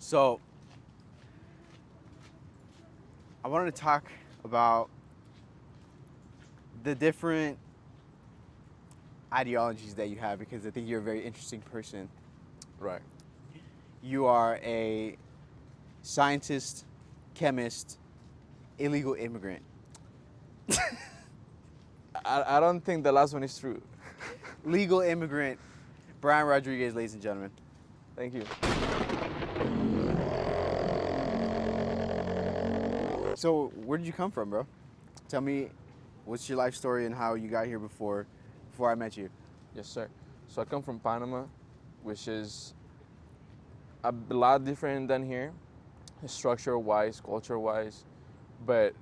So, I wanted to talk about the different ideologies that you have because I think you're a very interesting person. Right. You are a scientist, chemist, illegal immigrant. I don't think the last one is true. Legal immigrant, Bryan Rodriguez, ladies and gentlemen. Thank you. So, where did you come from, bro? Tell me, what's your life story and how you got here before I met you? Yes, sir. So I come from Panama, which is a lot different than here, structure-wise, culture-wise, but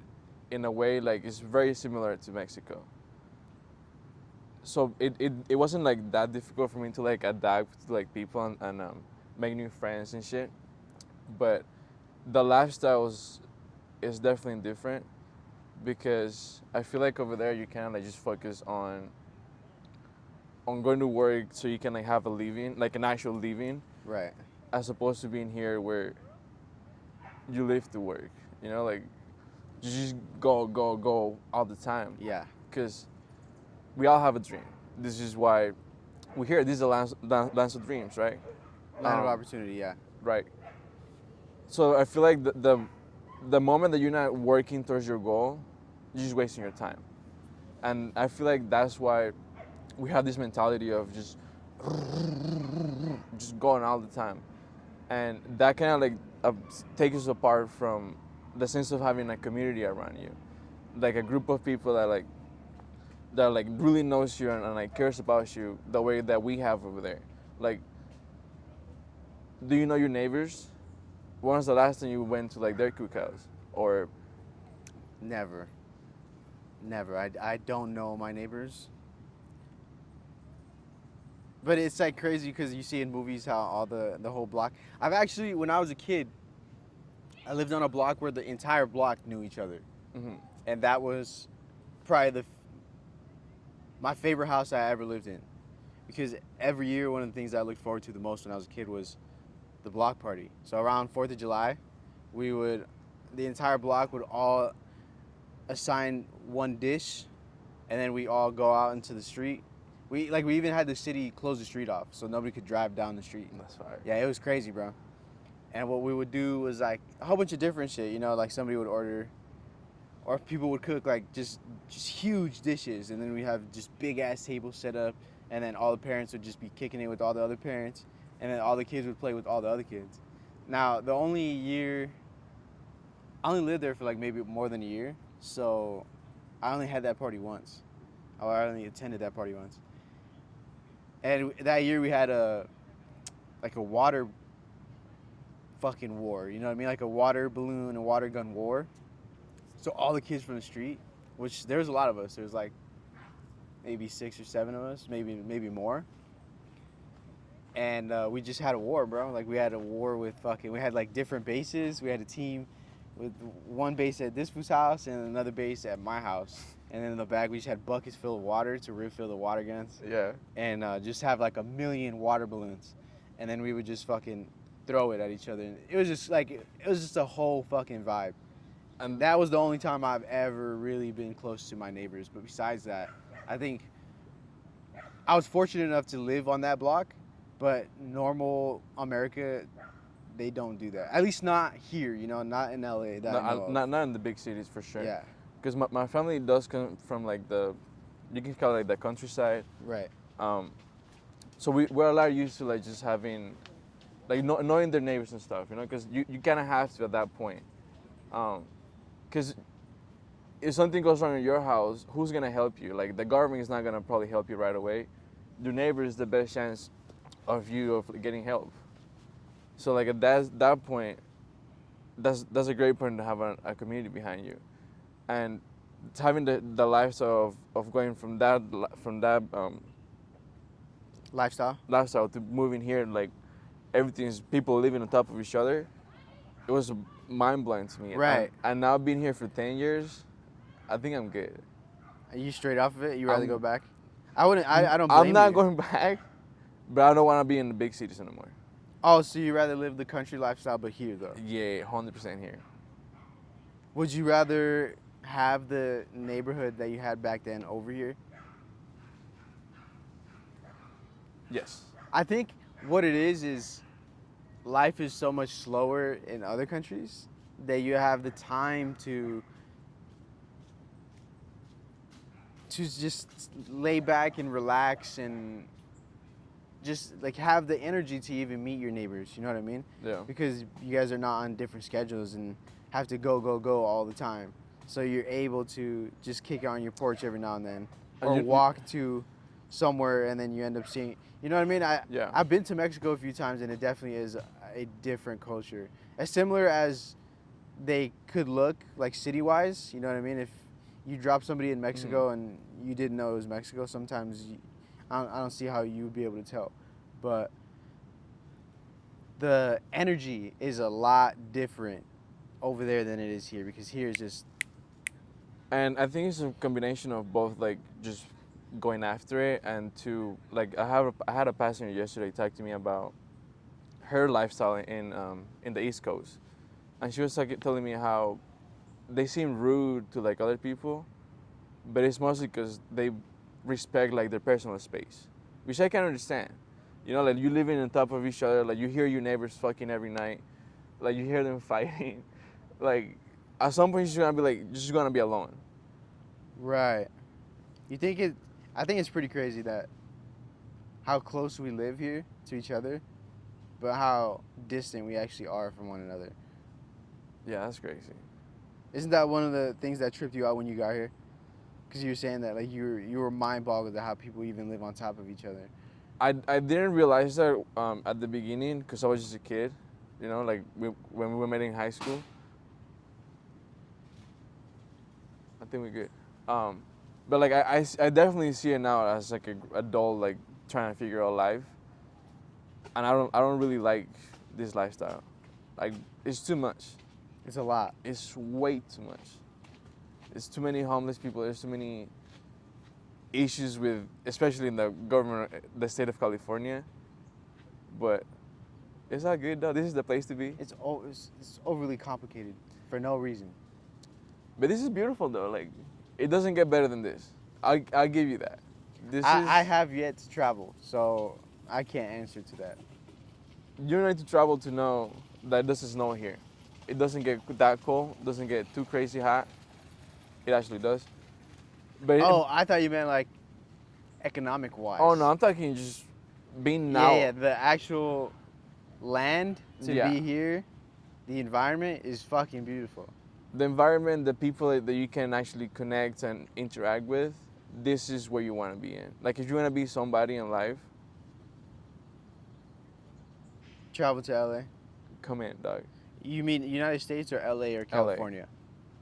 in a way, like, it's very similar to Mexico. So it wasn't like that difficult for me to like adapt to like people and make new friends and shit. But the lifestyle is definitely different because I feel like over there you can like just focus on going to work so you can like have a living, like an actual living, Right. as opposed to being here where you live to work. You know, like you just go all the time. Yeah. Because we all have a dream. This is why we're here. This is the lands of dreams, right? Land of opportunity, yeah. Right. So I feel like the moment that you're not working towards your goal, you're just wasting your time. And I feel like that's why we have this mentality of just going all the time. And that kind of like takes us apart from the sense of having a community around you. Like a group of people that like really knows you and like cares about you the way that we have over there. Like, do you know your neighbors? When was the last time you went to like their cookhouse? Or Never. I don't know my neighbors. But it's like crazy because you see in movies how all the whole block. I've actually, when I was a kid, I lived on a block where the entire block knew each other. mm-hmm. And that was probably my favorite house I ever lived in. Because every year, one of the things I looked forward to the most when I was a kid was the block party. So around 4th of July, the entire block would all assign one dish, and then we all go out into the street. We even had the city close the street off so nobody could drive down the street. That's fire. Yeah, it was crazy, bro. And what we would do was like a whole bunch of different shit, you know, like somebody would order, or people would cook like just huge dishes, and then we have just big ass tables set up, and then all the parents would just be kicking it with all the other parents, and then all the kids would play with all the other kids. Now, the only year, I only lived there for like maybe more than a year, so I only had that party once. Or I only attended that party once. And that year we had a water fucking war, you know what I mean? Like a water balloon and water gun war. So all the kids from the street, which there was a lot of us. There was like maybe 6 or 7 of us, maybe more. And we just had a war, bro. Like we had a war with we had like different bases. We had a team with one base at this fool's house and another base at my house. And then in the back, we just had buckets full of water to refill the water guns. Yeah. And just have like 1,000,000 water balloons. And then we would just fucking throw it at each other. And it was just a whole fucking vibe. And that was the only time I've ever really been close to my neighbors. But besides that, I think I was fortunate enough to live on that block. But normal America, they don't do that. At least not here, you know, not in LA. Not in the big cities for sure. Yeah. Because my family does come from like you can call it like the countryside. Right. So we're a lot used to like just having, like knowing their neighbors and stuff, you know, because you kind of have to at that point. Because if something goes wrong in your house, who's gonna help you? Like the government is not gonna probably help you right away. Your neighbor is the best chance of getting help. So like at that point, that's a great point to have a community behind you, and having the lifestyle of going from that lifestyle to moving here, like everything's people living on top of each other. It was mind blowing to me. Right. And now being here for 10 years, I think I'm good. Are you straight off of it? You rather go back? I wouldn't. I don't blame I'm not you. going back, but I don't want to be in the big cities anymore. Oh, so you rather live the country lifestyle, but here though? Yeah, 100% here. Would you rather have the neighborhood that you had back then over here? Yes. I think what it is life is so much slower in other countries that you have the time to just lay back and relax and just like have the energy to even meet your neighbors. You know what I mean? Yeah. Because you guys are not on different schedules and have to go all the time. So you're able to just kick it on your porch every now and then, And or you- walk to somewhere and then you end up seeing. You know what I mean? Yeah. I've been to Mexico a few times and it definitely is a different culture, as similar as they could look like city-wise. You know what I mean? If you drop somebody in Mexico and you didn't know it was Mexico, sometimes I don't see how you would be able to tell, but the energy is a lot different over there than it is here, because here is just And I think it's a combination of both, like just going after it, and to like I had a passenger yesterday talk to me about her lifestyle in the East Coast, and she was like telling me how they seem rude to like other people, but it's mostly because they respect like their personal space, which I can understand. You know, like you living on top of each other, like you hear your neighbors fucking every night, like you hear them fighting, like at some point you're gonna be like just gonna be alone. right. You think it? I think it's pretty crazy that how close we live here to each other, but how distant we actually are from one another. Yeah, that's crazy. Isn't that one of the things that tripped you out when you got here? Because you were saying that like you were mind boggled at how people even live on top of each other. I didn't realize that at the beginning because I was just a kid, you know, like when we were met in high school. I think we're good. But like I definitely see it now as like a adult like trying to figure out life, and I don't really like this lifestyle. Like it's too much. It's a lot. It's way too much. There's too many homeless people. There's too many issues with, especially in the government, the state of California. But it's not good though. This is the place to be. It's overly complicated for no reason. But this is beautiful though. Like, it doesn't get better than this. I'll give you that. This I is. have yet to travel, so I can't answer to that. You don't need to travel to know that it doesn't snow here. It doesn't get that cold. Doesn't get too crazy hot. It actually does. But Oh, I thought you meant like economic wise. oh no, I'm talking just being Yeah, now. yeah, the actual land to Yeah. be here, the environment is fucking beautiful. The environment, the people that you can actually connect and interact with, this is where you want to be in. Like if you want to be somebody in life, Travel to LA. come in, dog. You mean United States or LA or California?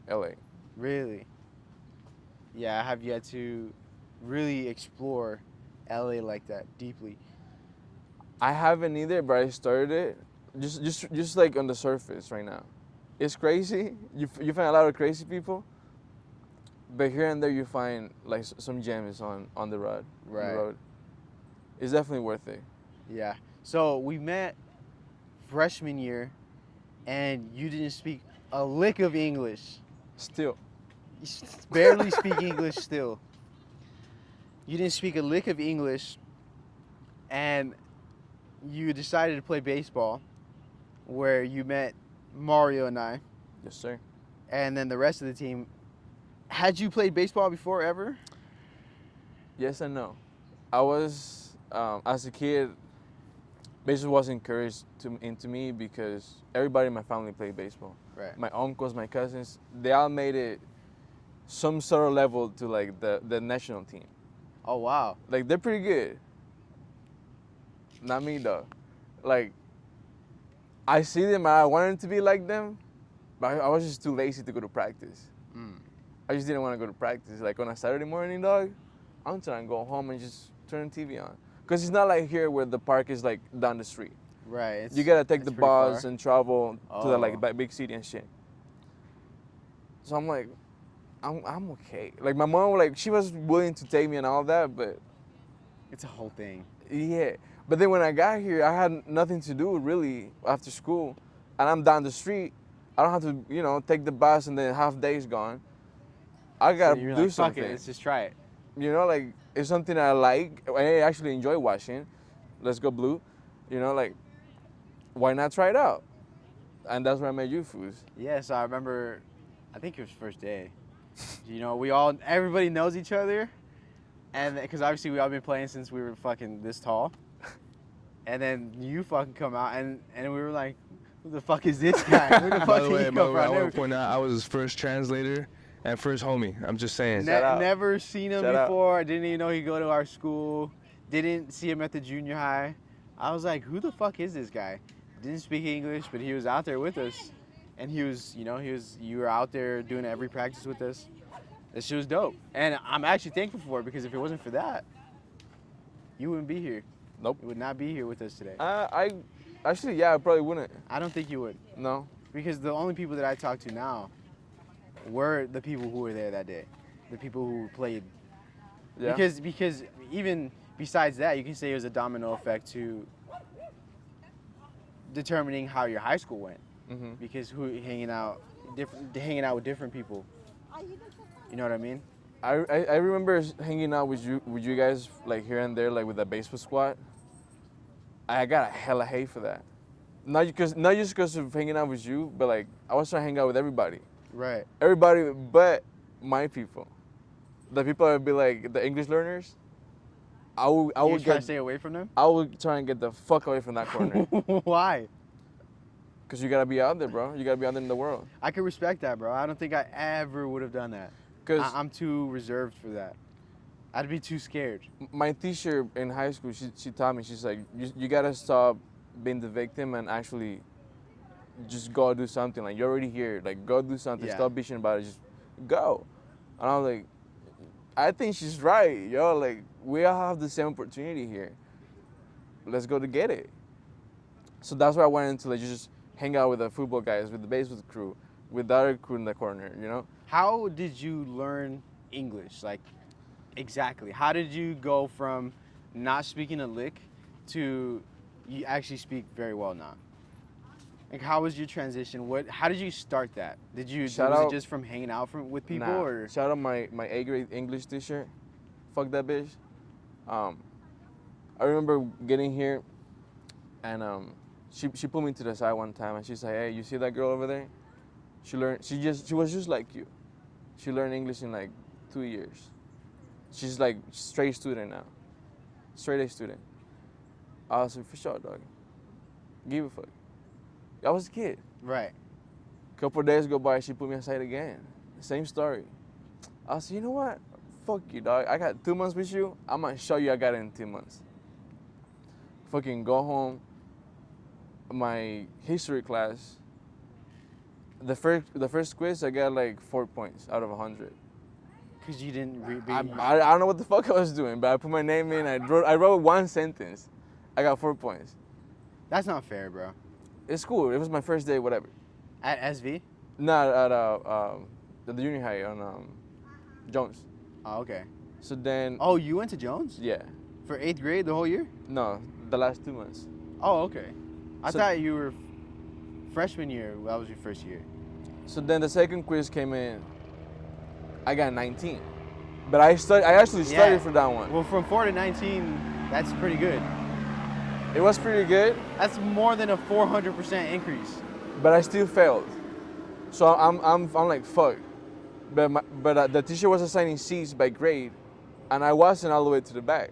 LA. Really? Yeah, I have yet to really explore LA like that deeply. I haven't either, but I started it just like on the surface right now. It's crazy. You find a lot of crazy people, but here and there you find like some gems on the road. Right. On the road. It's definitely worth it. Yeah. So we met freshman year, and you didn't speak a lick of English. Still, You barely speak English still. You didn't speak a lick of English, and you decided to play baseball, where you met Mario and I, yes sir. and then the rest of the team. Had you played baseball before ever? Yes and no. I was as a kid. Baseball was encouraged into me because everybody in my family played baseball. Right. My uncles, my cousins, they all made it some sort of level to like the national team. Oh wow. Like they're pretty good. Not me though. Like I see them, I wanted to be like them, but I was just too lazy to go to practice. I just didn't want to go to practice. Like on a Saturday morning, dog, I'm trying to go home and just turn the TV on. Cause it's not like here where the park is like down the street. Right. You gotta take it's the pretty bus far. and travel to the like Oh. big city and shit. So I'm like, I'm okay. Like my mom, like she was willing to take me and all that, but It's a whole thing. yeah. But then when I got here, I had nothing to do really after school, and I'm down the street. I don't have to, you know, take the bus and then half day's gone. I So gotta you're do like, fuck something. it, let's just try it. You know, like it's something I like. I actually enjoy watching. Let's Go Blue. You know, like why not try it out? And that's where I met you, Foos. Yeah, so I remember, I think it was first day. You know, everybody knows each other, and because obviously we all been playing since we were fucking this tall. And then you fucking come out, and we were like, who the fuck is this guy? Where the fuck By the did way, he come I from? want to point out I was his first translator and first homie. I'm just saying. Shout out. Never seen him Shout out. before. I didn't even know he'd go to our school. Didn't see him at the junior high. I was like, who the fuck is this guy? Didn't speak English, but he was out there with us. And you were out there doing every practice with us. This shit was dope. And I'm actually thankful for it, because if it wasn't for that, you wouldn't be here. Nope. You would not be here with us today. I actually, yeah, I probably wouldn't. I don't think you would. No. Because the only people that I talk to now were the people who were there that day. The people who played. Yeah. Because even besides that, you can say it was a domino effect to determining how your high school went. Mm-hmm. Because hanging out with different people. You know what I mean? I remember hanging out with you guys like here and there, like with the baseball squad. I got a hella hate for that. Not just because of hanging out with you, but like I was trying to hang out with everybody. Right. Everybody but my people. The people that would be like the English learners. I You would try to stay away from them? I would try and get the fuck away from that corner. Why? Cause you gotta be out there, bro. You gotta be out there in the world. I can respect that, bro. I don't think I ever would have done that. Cause I'm too reserved for that. I'd be too scared. my teacher in high school, she taught me, she's like, you gotta stop being the victim and actually just go do something. Like, you're already here. Like, go do something. Yeah. Stop bitching about it. Just go. And I was like, I think she's right, yo. Like, we all have the same opportunity here. Let's go to get it. So that's why I went into, like, just hang out with the football guys, with the baseball crew, with the other crew in the corner, you know? How did you learn English? Like, exactly. How did you go from not speaking a lick to you actually speak very well now? Like, how was your transition? How did you start that? Was it just from hanging out with people, Nah. or? Shout out my A-grade English teacher. Fuck that bitch. I remember getting here, and she pulled me to the side one time, and she's like, "Hey, you see that girl over there? She was just like you. She learned English in like 2 years. She's like straight student now, straight A student." I was like, "For sure, dog. Give a fuck." I was a kid. Right. Couple of days go by, she put me aside again. Same story. I said, you know what? Fuck you, dog. I got 2 months with you. I'm gonna show you I got it in 2 months. Fucking go home. My history class. The first quiz, I got like 4 points out of 100. Because you didn't read. I don't know what the fuck I was doing, but I put my name in. I wrote one sentence. I got 4 points. That's not fair, bro. It's cool. It was my first day, whatever. At SV? Not at the junior high on Jones. Oh, okay. So then. Oh, you went to Jones? Yeah. For 8th grade, the whole year? No, the last 2 months. Oh, okay. I So- thought you were freshman year. That was your first year. So then the second quiz came in. I got 19, but I actually studied Yeah. for that one. Well, from 4 to 19, that's pretty good. It was pretty good, That's more than a 400% increase. but I still failed. So I'm like fuck. But the teacher was assigning seats by grade, and I wasn't all the way to the back.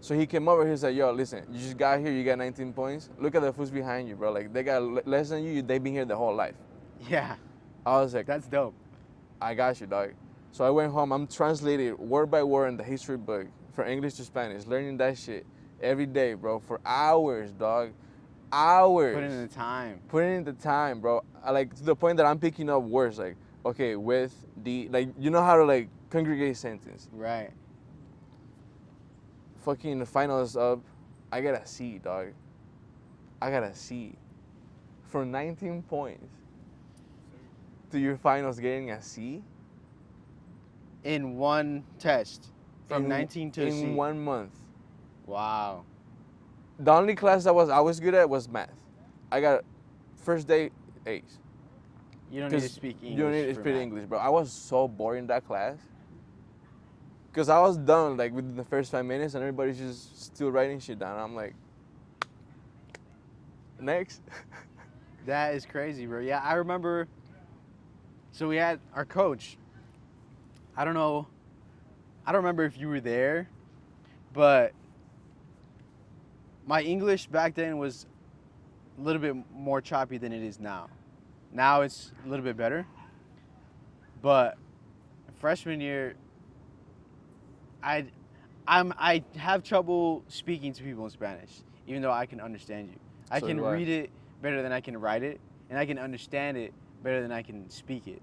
So he came over. He said, "Yo, listen, you just got here. You got 19 points. Look at the fools behind you, bro. Like they got less than you. They've been here the whole life." Yeah, I was like, that's dope. I got you, dog. So I went home. I'm translating word by word in the history book from English to Spanish, learning that shit every day, bro, for hours, dog. Hours. Put in the time. Putting in the time, bro. Like to the point that I'm picking up words like, okay, with, the, like, you know how to like congregate sentence. Right. Fucking the finals up, I got a C, dog. I got a C. From 19 points to your finals getting a C. In one test. From in, 19 to a C. in 1 month. Wow. The only class I was good at was math. I got first day A's. You don't need to speak English. You don't need to for speak math. English, bro. I was so bored in that class. Cause I was done like within the first 5 minutes, and everybody's just still writing shit down. I'm like, next. That is crazy, bro. Yeah, I remember. So we had our coach. I don't know. I don't remember if you were there, but my English back then was a little bit more choppy than it is now. Now it's a little bit better. But freshman year, I have trouble speaking to people in Spanish, even though I can understand you. I So can do I. read it better than I can write it, and I can understand it better than I can speak it.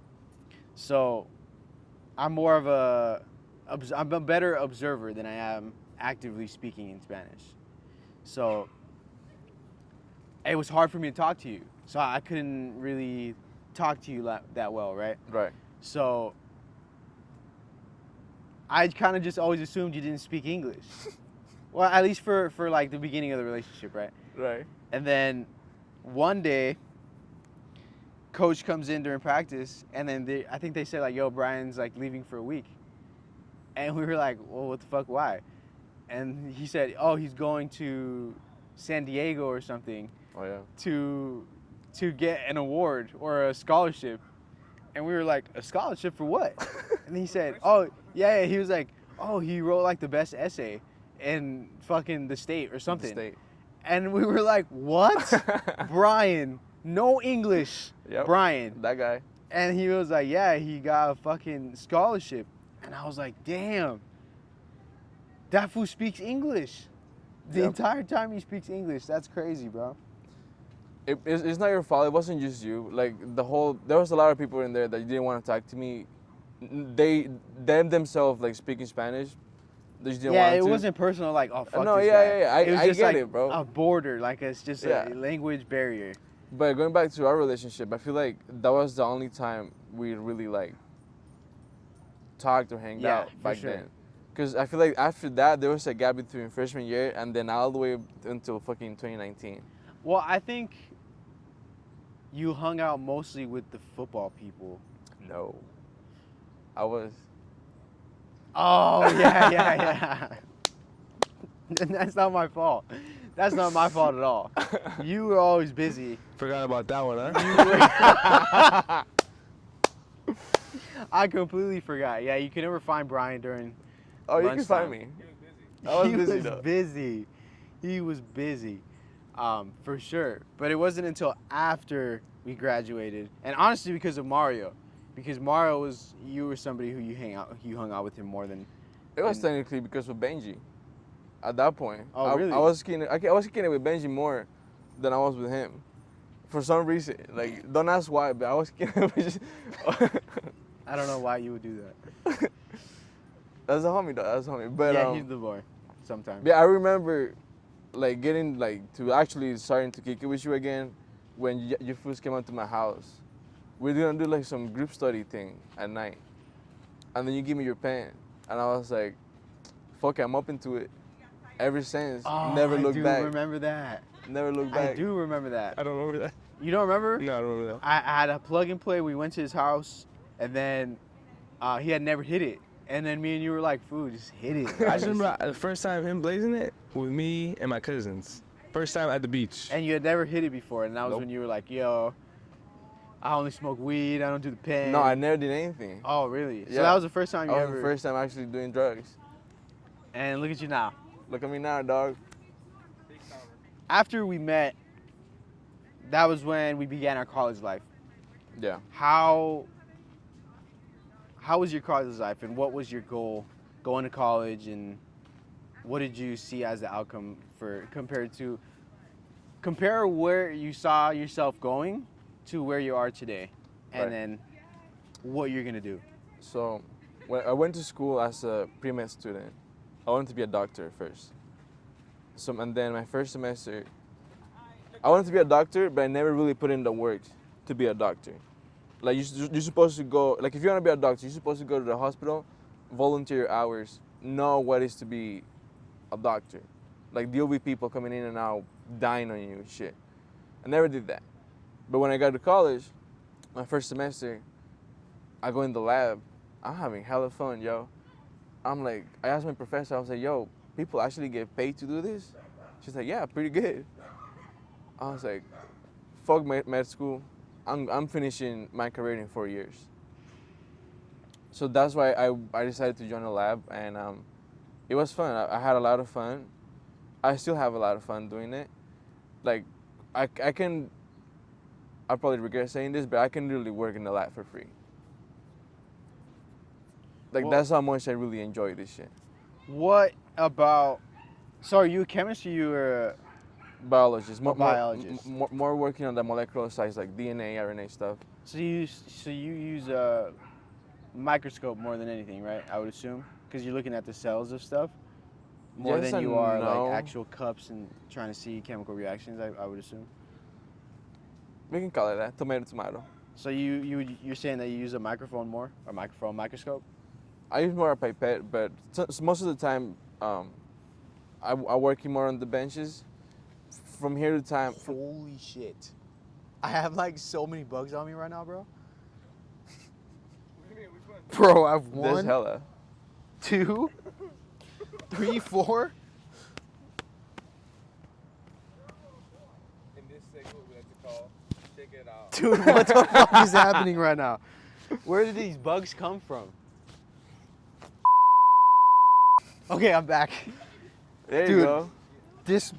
So I'm a better observer than I am actively speaking in Spanish. So it was hard for me to talk to you. So I couldn't really talk to you that well, right? Right. So I kind of just always assumed you didn't speak English. Well, at least for like the beginning of the relationship, right? Right. And then one day, coach comes in during practice, and then I think they said like, "Yo, Bryan's like leaving for a week," and we were like, "Well, what the fuck? Why?" And he said, "Oh, he's going to San Diego or something Oh yeah. to get an award or a scholarship." And we were like, "A scholarship for what?" And he said, "Oh, yeah." He was like, "Oh, he wrote like the best essay in fucking the state or something." State. And we were like, "What?" Bryan, no English. Yep. Bryan. That guy. And he was like, "Yeah, he got a fucking scholarship." And I was like, "Damn. That fool speaks English. The Yep. entire time he speaks English. That's crazy, bro." It's not your fault. It wasn't just you. Like there was a lot of people in there that didn't want to talk to me. Them themselves like speaking Spanish. They just didn't Yeah, want it to. wasn't personal like, "Oh, fuck No, this yeah, guy." yeah. It was I just get like it, bro. a border, like it's just Yeah. a language barrier. But going back to our relationship, I feel like that was the only time we really like talked or hanged Yeah, out for back sure. then. Because I feel like after that there was a gap between freshman year and then all the way until fucking 2019. Well, I think you hung out mostly with the football people. No, I was. Oh, yeah. That's not my fault. That's not my fault at all. You were always busy. Forgot about that one, huh? I completely forgot. Yeah, you can never find Bryan during Oh, you can lunchtime. find me. I was he busy was though. busy. He was busy, for sure. But it wasn't until after we graduated, and honestly, because of Mario, because you were somebody who you hung out with him more than. It was technically because of Benji. At that point, Oh, really? I was kicking it with Benji more than I was with him. For some reason, like don't ask why, but I was kicking it with. I don't know why you would do that. That's a homie though. That's a homie. But Yeah, he's the boy. Sometimes. yeah, I remember like getting like to actually starting to kick it with you again when you first came out to my house. We're gonna do like some group study thing at night, and then you give me your pen, and I was like, "Fuck it, I'm up into it." Ever since, never looked back. I do remember that. Never looked back. I do remember that. I don't remember that. You don't remember? No, I don't remember that. I had a plug and play. We went to his house, and then he had never hit it. And then me and you were like, "Fool, just hit it." I just remember the first time him blazing it with me and my cousins. First time at the beach. And you had never hit it before, and that was Nope. when you were like, "Yo, I only smoke weed. I don't do the pen." No, I never did anything. Oh, really? So Yeah. that was the first time you That was ever. the first time actually doing drugs. And look at you now. Look at me now, dog. After we met, that was when we began our college life. Yeah. How was your college life, and what was your goal going to college, and what did you see as the outcome compare where you saw yourself going to where you are today, and Right. then what you're gonna do? So, when I went to school as a pre-med student, I wanted to be a doctor first. So, and then my first semester, I wanted to be a doctor, but I never really put in the work to be a doctor. Like you're supposed to go, like if you want to be a doctor, you're supposed to go to the hospital, volunteer your hours, know what it is to be a doctor. like DOV people coming in and out, dying on you and shit. I never did that. But when I got to college, my first semester, I go in the lab. I'm having hella fun, yo. I'm like, I asked my professor, I was like, yo, people actually get paid to do this? She's like, yeah, pretty good. I was like, fuck med school. I'm finishing my career in 4 years. So that's why I decided to join a lab, and it was fun. I had a lot of fun. I still have a lot of fun doing it. Like, I probably regret saying this, but I can literally work in the lab for free. Like, Well, that's how much I really enjoy this shit. What about? So are you a chemist or you a Biologist. biologist? More working on the molecular sides, like DNA, RNA stuff. So you use a microscope more than anything, right? I would assume, because you're looking at the cells of stuff more Yes than and you are no. like actual cups and trying to see chemical reactions. I would assume. We can call it that. Tomato. So you're saying that you use a microphone more, or microscope? I use more a pipette, but most of the time, I work more on the benches. From here to time. Holy shit! I have like so many bugs on me right now, bro. What do you mean? Which one? Bro, I've There's one, hella. 2, 3, 4. In this segment, we like to call check it out. Dude, what the fuck is happening right now? Where did these bugs come from? Okay, I'm back. There Dude. you go. This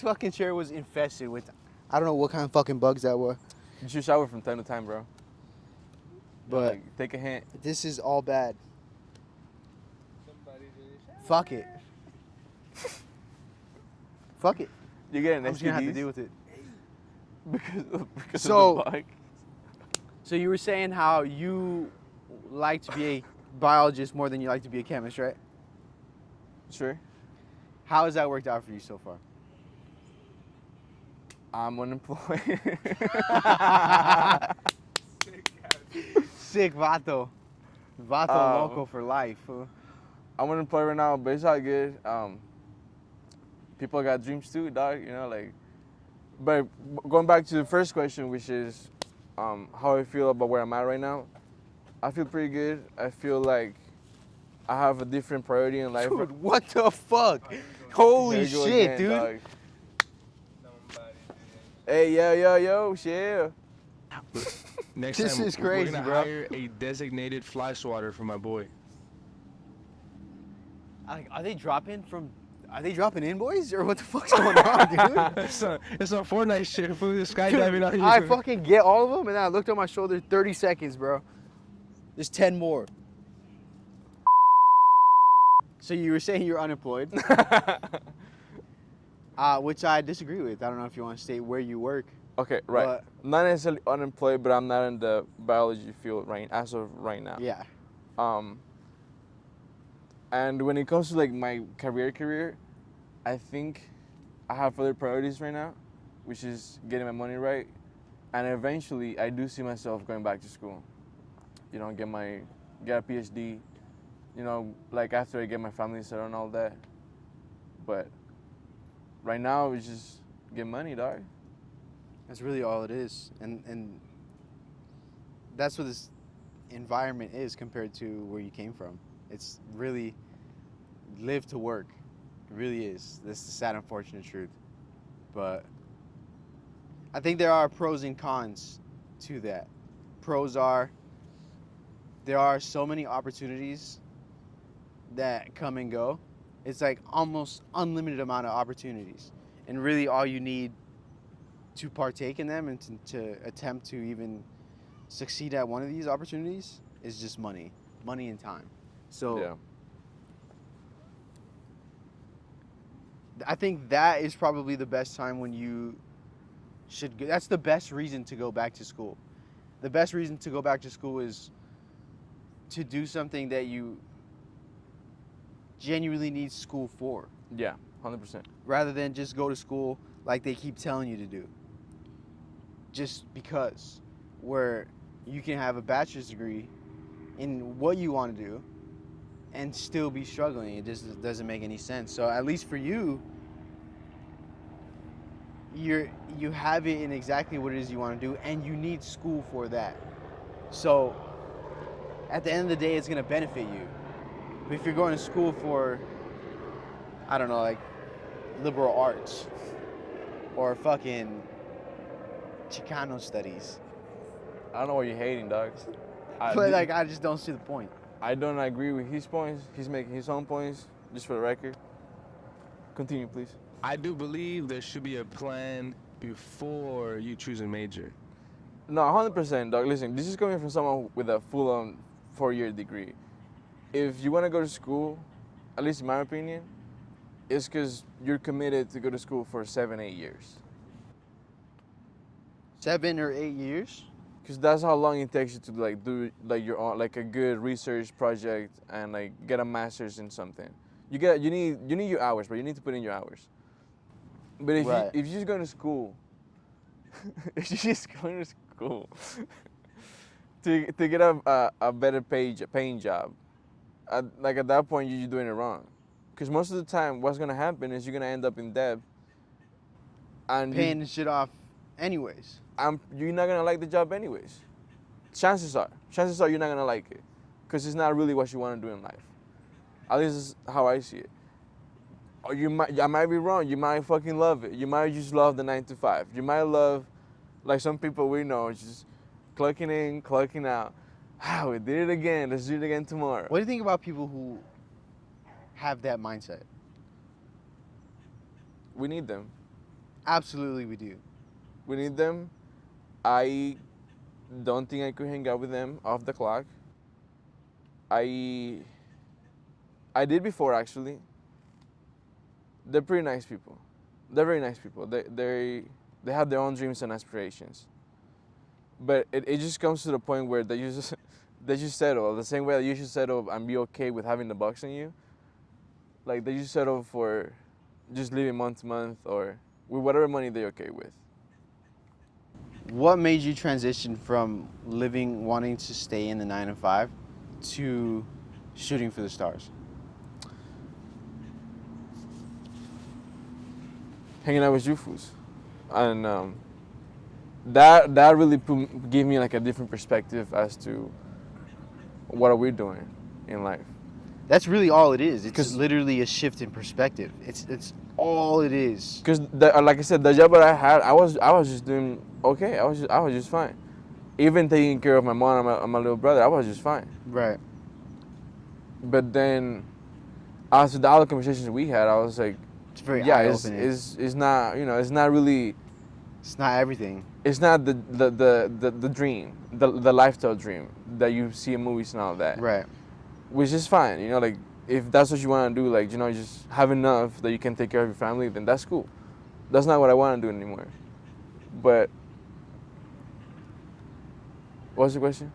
fucking chair was infested with, I don't know what kind of fucking bugs that were, You should shower from time to time, bro. but Like, take a hint. this is all bad. Somebody did it. Fuck it. Fuck it. You get an I'm just gonna have to STDs deal with it. because So- of the bug. So you were saying how you like to be a biologist more than you like to be a chemist, right? Sure. How has that worked out for you so far? I'm unemployed. Sick vato. Vato Oh. loco for life. I'm unemployed right now, but it's all good. People got dreams too, dog. You know, like. But going back to the first question, which is how I feel about where I'm at right now, I feel pretty good. I feel like I have a different priority in life. Dude, what the fuck? Holy There you go shit, again, dude. dog. Somebody Hey, yo, shit. Next This time, is crazy, we're gonna bro. hire a designated fly swatter for my boy. Are they dropping in, boys? Or what the fuck's going on, dude? it's a Fortnite shit. Fool, skydiving out here. I fucking get all of them, and then I looked on my shoulder 30 seconds, bro. There's 10 more. So you were saying you're unemployed, which I disagree with. I don't know if you want to state where you work. Okay, right. But- Not necessarily unemployed, but I'm not in the biology field as of right now. Yeah. And when it comes to like my career, I think I have other priorities right now, which is getting my money right, and eventually I do see myself going back to school. You know, get a PhD. You know, like after I get my family settled and all that. But right now it's just get money, dog. That's really all it is. And that's what this environment is compared to where you came from. It's really live to work. It really is. That's the sad, unfortunate truth. But I think there are pros and cons to that. Pros are there are so many opportunities that come and go. It's like almost unlimited amount of opportunities. And really all you need to partake in them and to attempt to even succeed at one of these opportunities is just money and time. So Yeah. I think that is probably the best time when you should go. That's the best reason to go back to school. The best reason to go back to school is to do something that you genuinely need school for, Yeah, 100%. rather than just go to school like they keep telling you to do. Just because, where you can have a bachelor's degree in what you want to do and still be struggling. It just doesn't make any sense. So at least for you, you have it in exactly what it is you want to do, and you need school for that. So at the end of the day, it's gonna benefit you. But if you're going to school for, I don't know, like liberal arts or fucking Chicano studies, I don't know what you're hating, dog. but like I just don't see the point. I don't agree with his points. He's making his own points, just for the record. Continue, please. I do believe there should be a plan before you choose a major. No, 100%, dog. Listen, this is coming from someone with a full-on 4-year degree. If you want to go to school, at least in my opinion, it's because you're committed to go to school for 7-8 years. 7 or 8 years. Because that's how long it takes you to like do like your own, like a good research project and like get a master's in something. You need your hours, but you need to put in your hours. But if Right. you just go to school, if you just going to school to get a better paying job, like at that point you're doing it wrong. Because most of the time, what's gonna happen is you're gonna end up in debt, and Paying the shit off anyways. you're not gonna like the job anyways. Chances are you're not gonna like it, because it's not really what you want to do in life. At least this is how I see it. Or I might be wrong. You might fucking love it. You might just love the 9 to 5. You might love, like some people we know, just clocking in, clocking out. Ah, we did it again. Let's do it again tomorrow. What do you think about people who have that mindset? We need them. Absolutely, we do. We need them. I don't think I could hang out with them off the clock. I did before, actually. They're pretty nice people. They're very nice people. They have their own dreams and aspirations. But it just comes to the point where they just settle the same way that you should settle and be okay with having the bucks on you. Like they just settle for just living month to month or with whatever money they're okay with. What made you transition from wanting to stay in the 9 to 5 to shooting for the stars? Hanging out with you fools, and that really gave me like a different perspective as to what are we doing in life. That's really all it is. It's 'Cause- literally a shift in perspective. It's all it is. Because like I said, the job that I had, I was just doing okay. I was just fine. Even taking care of my mom and my little brother, I was just fine. Right. But then, after the other conversations we had, I was like, It's very yeah, eye-opening. it's not, it's not really, It's not everything. it's not the dream, the lifestyle dream that you see in movies and all that. Right. Which is fine, like if that's what you want to do, like just have enough that you can take care of your family, then that's cool. That's not what I want to do anymore. But what's the question?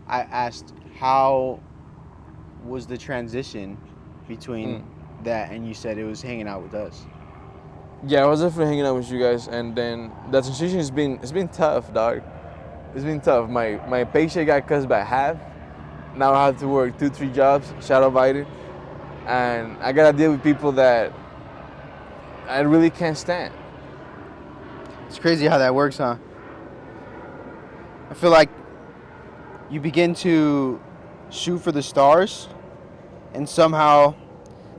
I asked how was the transition between that, and you said it was hanging out with us. Yeah, I was definitely hanging out with you guys, and then that transition it's been tough, dog. It's been tough. My paycheck got cut by half. Now I have to work 2-3 jobs, shadow Biden, and I gotta deal with people that I really can't stand. It's crazy how that works, huh? I feel like you begin to shoot for the stars, and somehow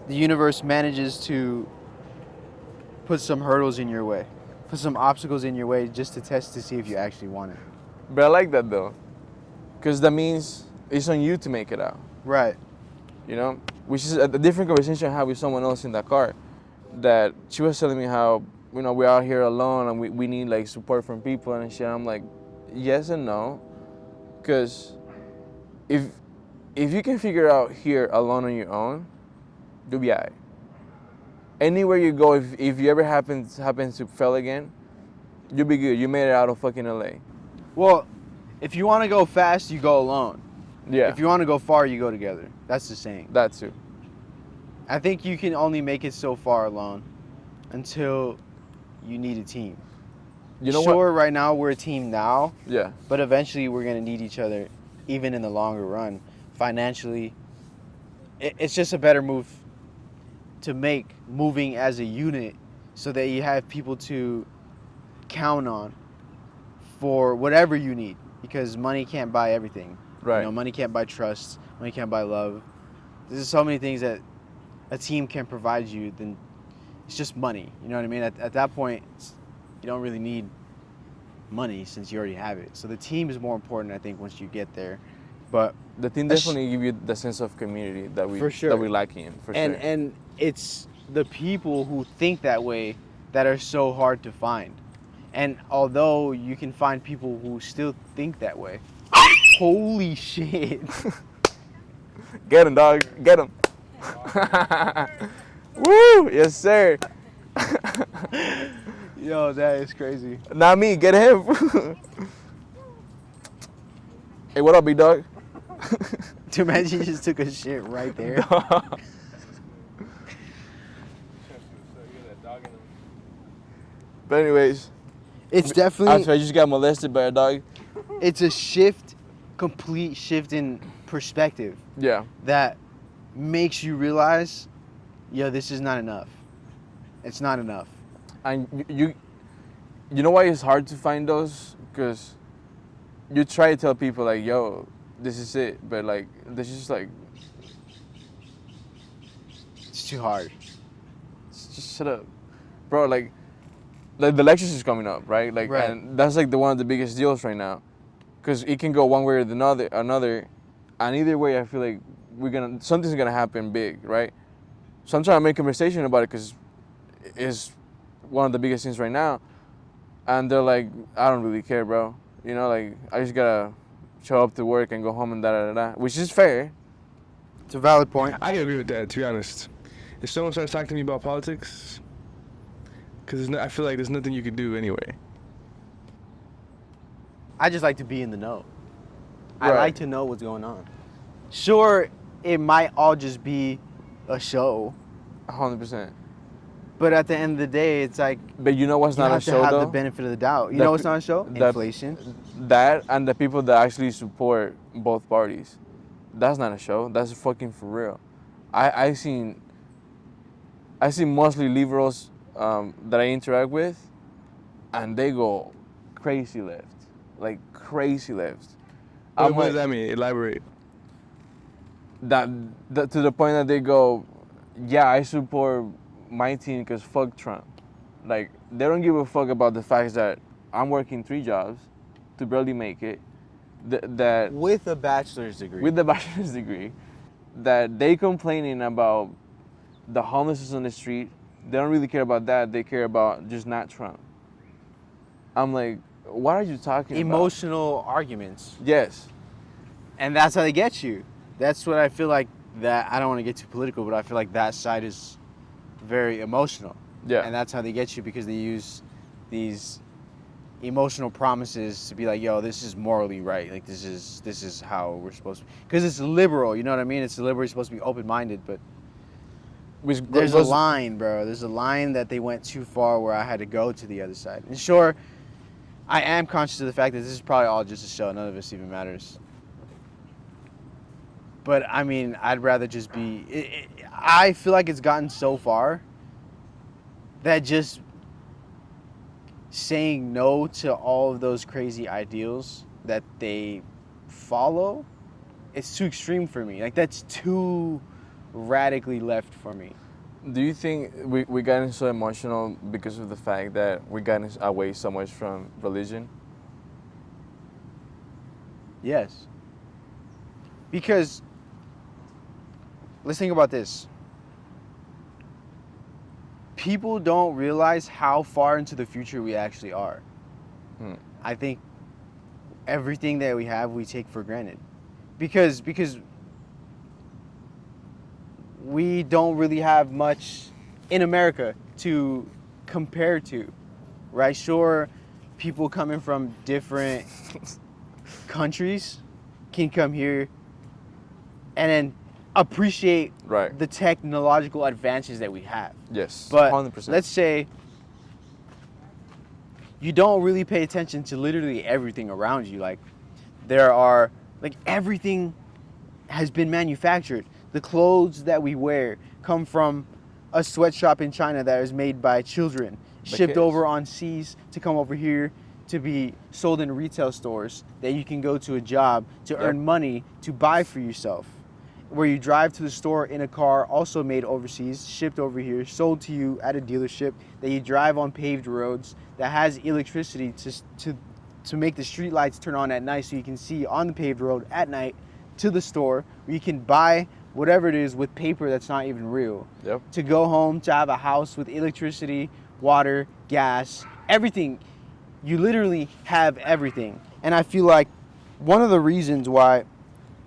the universe manages to put some hurdles in your way, put some obstacles in your way just to test to see if you actually want it. But I like that though, because that means it's on you to make it out. Right. Which is a different conversation I had with someone else in that car. That she was telling me how we're out here alone and we need like support from people and shit. I'm like, yes and no, because if you can figure out here alone on your own, you'll be alright. Anywhere you go, if you ever happen to fail again, you'll be good. You made it out of fucking LA. Well, if you want to go fast, you go alone. Yeah. If you want to go far, you go together. That's the saying. That too. I think you can only make it so far alone until you need a team. You know sure, what? right now we're a team now, Yeah. but eventually we're going to need each other, even in the longer run. Financially, it's just a better move to make moving as a unit so that you have people to count on for whatever you need, because money can't buy everything. Right. You know, money can't buy trust. Money can't buy love. There's so many things that a team can provide you. Then it's just money. You know what I mean? At that point, you don't really need money since you already have it. So the team is more important, I think, once you get there. But The team definitely give you the sense of community that we For sure. that we lack in. For sure. and it's the people who think that way that are so hard to find. And although you can find people who still think that way, holy shit. Get him, dog. Get him. Woo! Yes, sir. Yo, that is crazy. Not me. Get him. Hey, what up, big dog? To imagine you just took a shit right there. But anyways, It's after definitely, I just got molested by a dog. it's a complete shift in perspective Yeah. that makes you realize, yo, this is not enough. It's not enough. And you know why it's hard to find those? Because you try to tell people like, yo, this is it, but like, this is like, It's too hard. just shut up, bro. Like the lectures is coming up, right? Like, Right. and that's like the one of the biggest deals right now, because it can go one way or another, and either way, I feel like something's gonna happen big, right? So I'm trying to make a conversation about it because it's one of the biggest things right now, and they're like, I don't really care, bro. You know, like I just gotta show up to work and go home and da da da da, which is fair. It's a valid point. I can agree with that, to be honest. If someone starts talking to me about politics, because I feel like there's nothing you can do anyway. I just like to be in the know. I Right. like to know what's going on. Sure, it might all just be a show, 100%. but at the end of the day, it's like But you know what's you not a have to show have though? the benefit of the doubt. You The know what's pe- not a show? the- Inflation. That and the people that actually support both parties. That's not a show. That's fucking for real. I seen mostly liberals that I interact with, and they go crazy left, like crazy left. What like, does that mean? Elaborate. that to the point that they go, yeah, I support my team because fuck Trump. Like they don't give a fuck about the fact that I'm working 3 jobs to barely make it. That With a bachelor's degree. with the bachelor's degree, that they complaining about the homelessness on the street. They don't really care about that. They care about just not Trump. I'm like, what are you talking Emotional arguments. about? Yes. And that's how they get you. That's what I feel like, that I don't want to get too political, but I feel like that side is very emotional. Yeah. And that's how they get you, because they use these emotional promises to be like, yo, this is morally right. Like this is how we're supposed to, because it's liberal, you know what I mean? It's liberal, you're supposed to be open-minded, but Which there's a goes- line, bro. There's a line that they went too far where I had to go to the other side. And sure, I am conscious of the fact that this is probably all just a show. None of this even matters. But I mean, I'd rather just be. I feel like it's gotten so far that just saying no to all of those crazy ideals that they follow, it's too extreme for me. Like that's too radically left for me. Do you think we gotten so emotional because of the fact that we gotten away so much from religion? Yes. Because let's think about this. People don't realize how far into the future we actually are. I think everything that we have, we take for granted. Because we don't really have much in America to compare to, right? Sure, people coming from different countries can come here and then appreciate Right. the technological advances that we have. Yes. But 100%. let's say you don't really pay attention to literally everything around you. Like everything has been manufactured. The clothes that we wear come from a sweatshop in China that is made by children, shipped kids. over on seas to come over here to be sold in retail stores that you can go to a job to earn money to buy for yourself. Where you drive to the store in a car also made overseas, shipped over here, sold to you at a dealership, that you drive on paved roads, that has electricity to make the street lights turn on at night so you can see on the paved road at night to the store where you can buy whatever it is with paper that's not even real. Yep. To go home, to have a house with electricity, water, gas, everything. You literally have everything. And I feel like one of the reasons why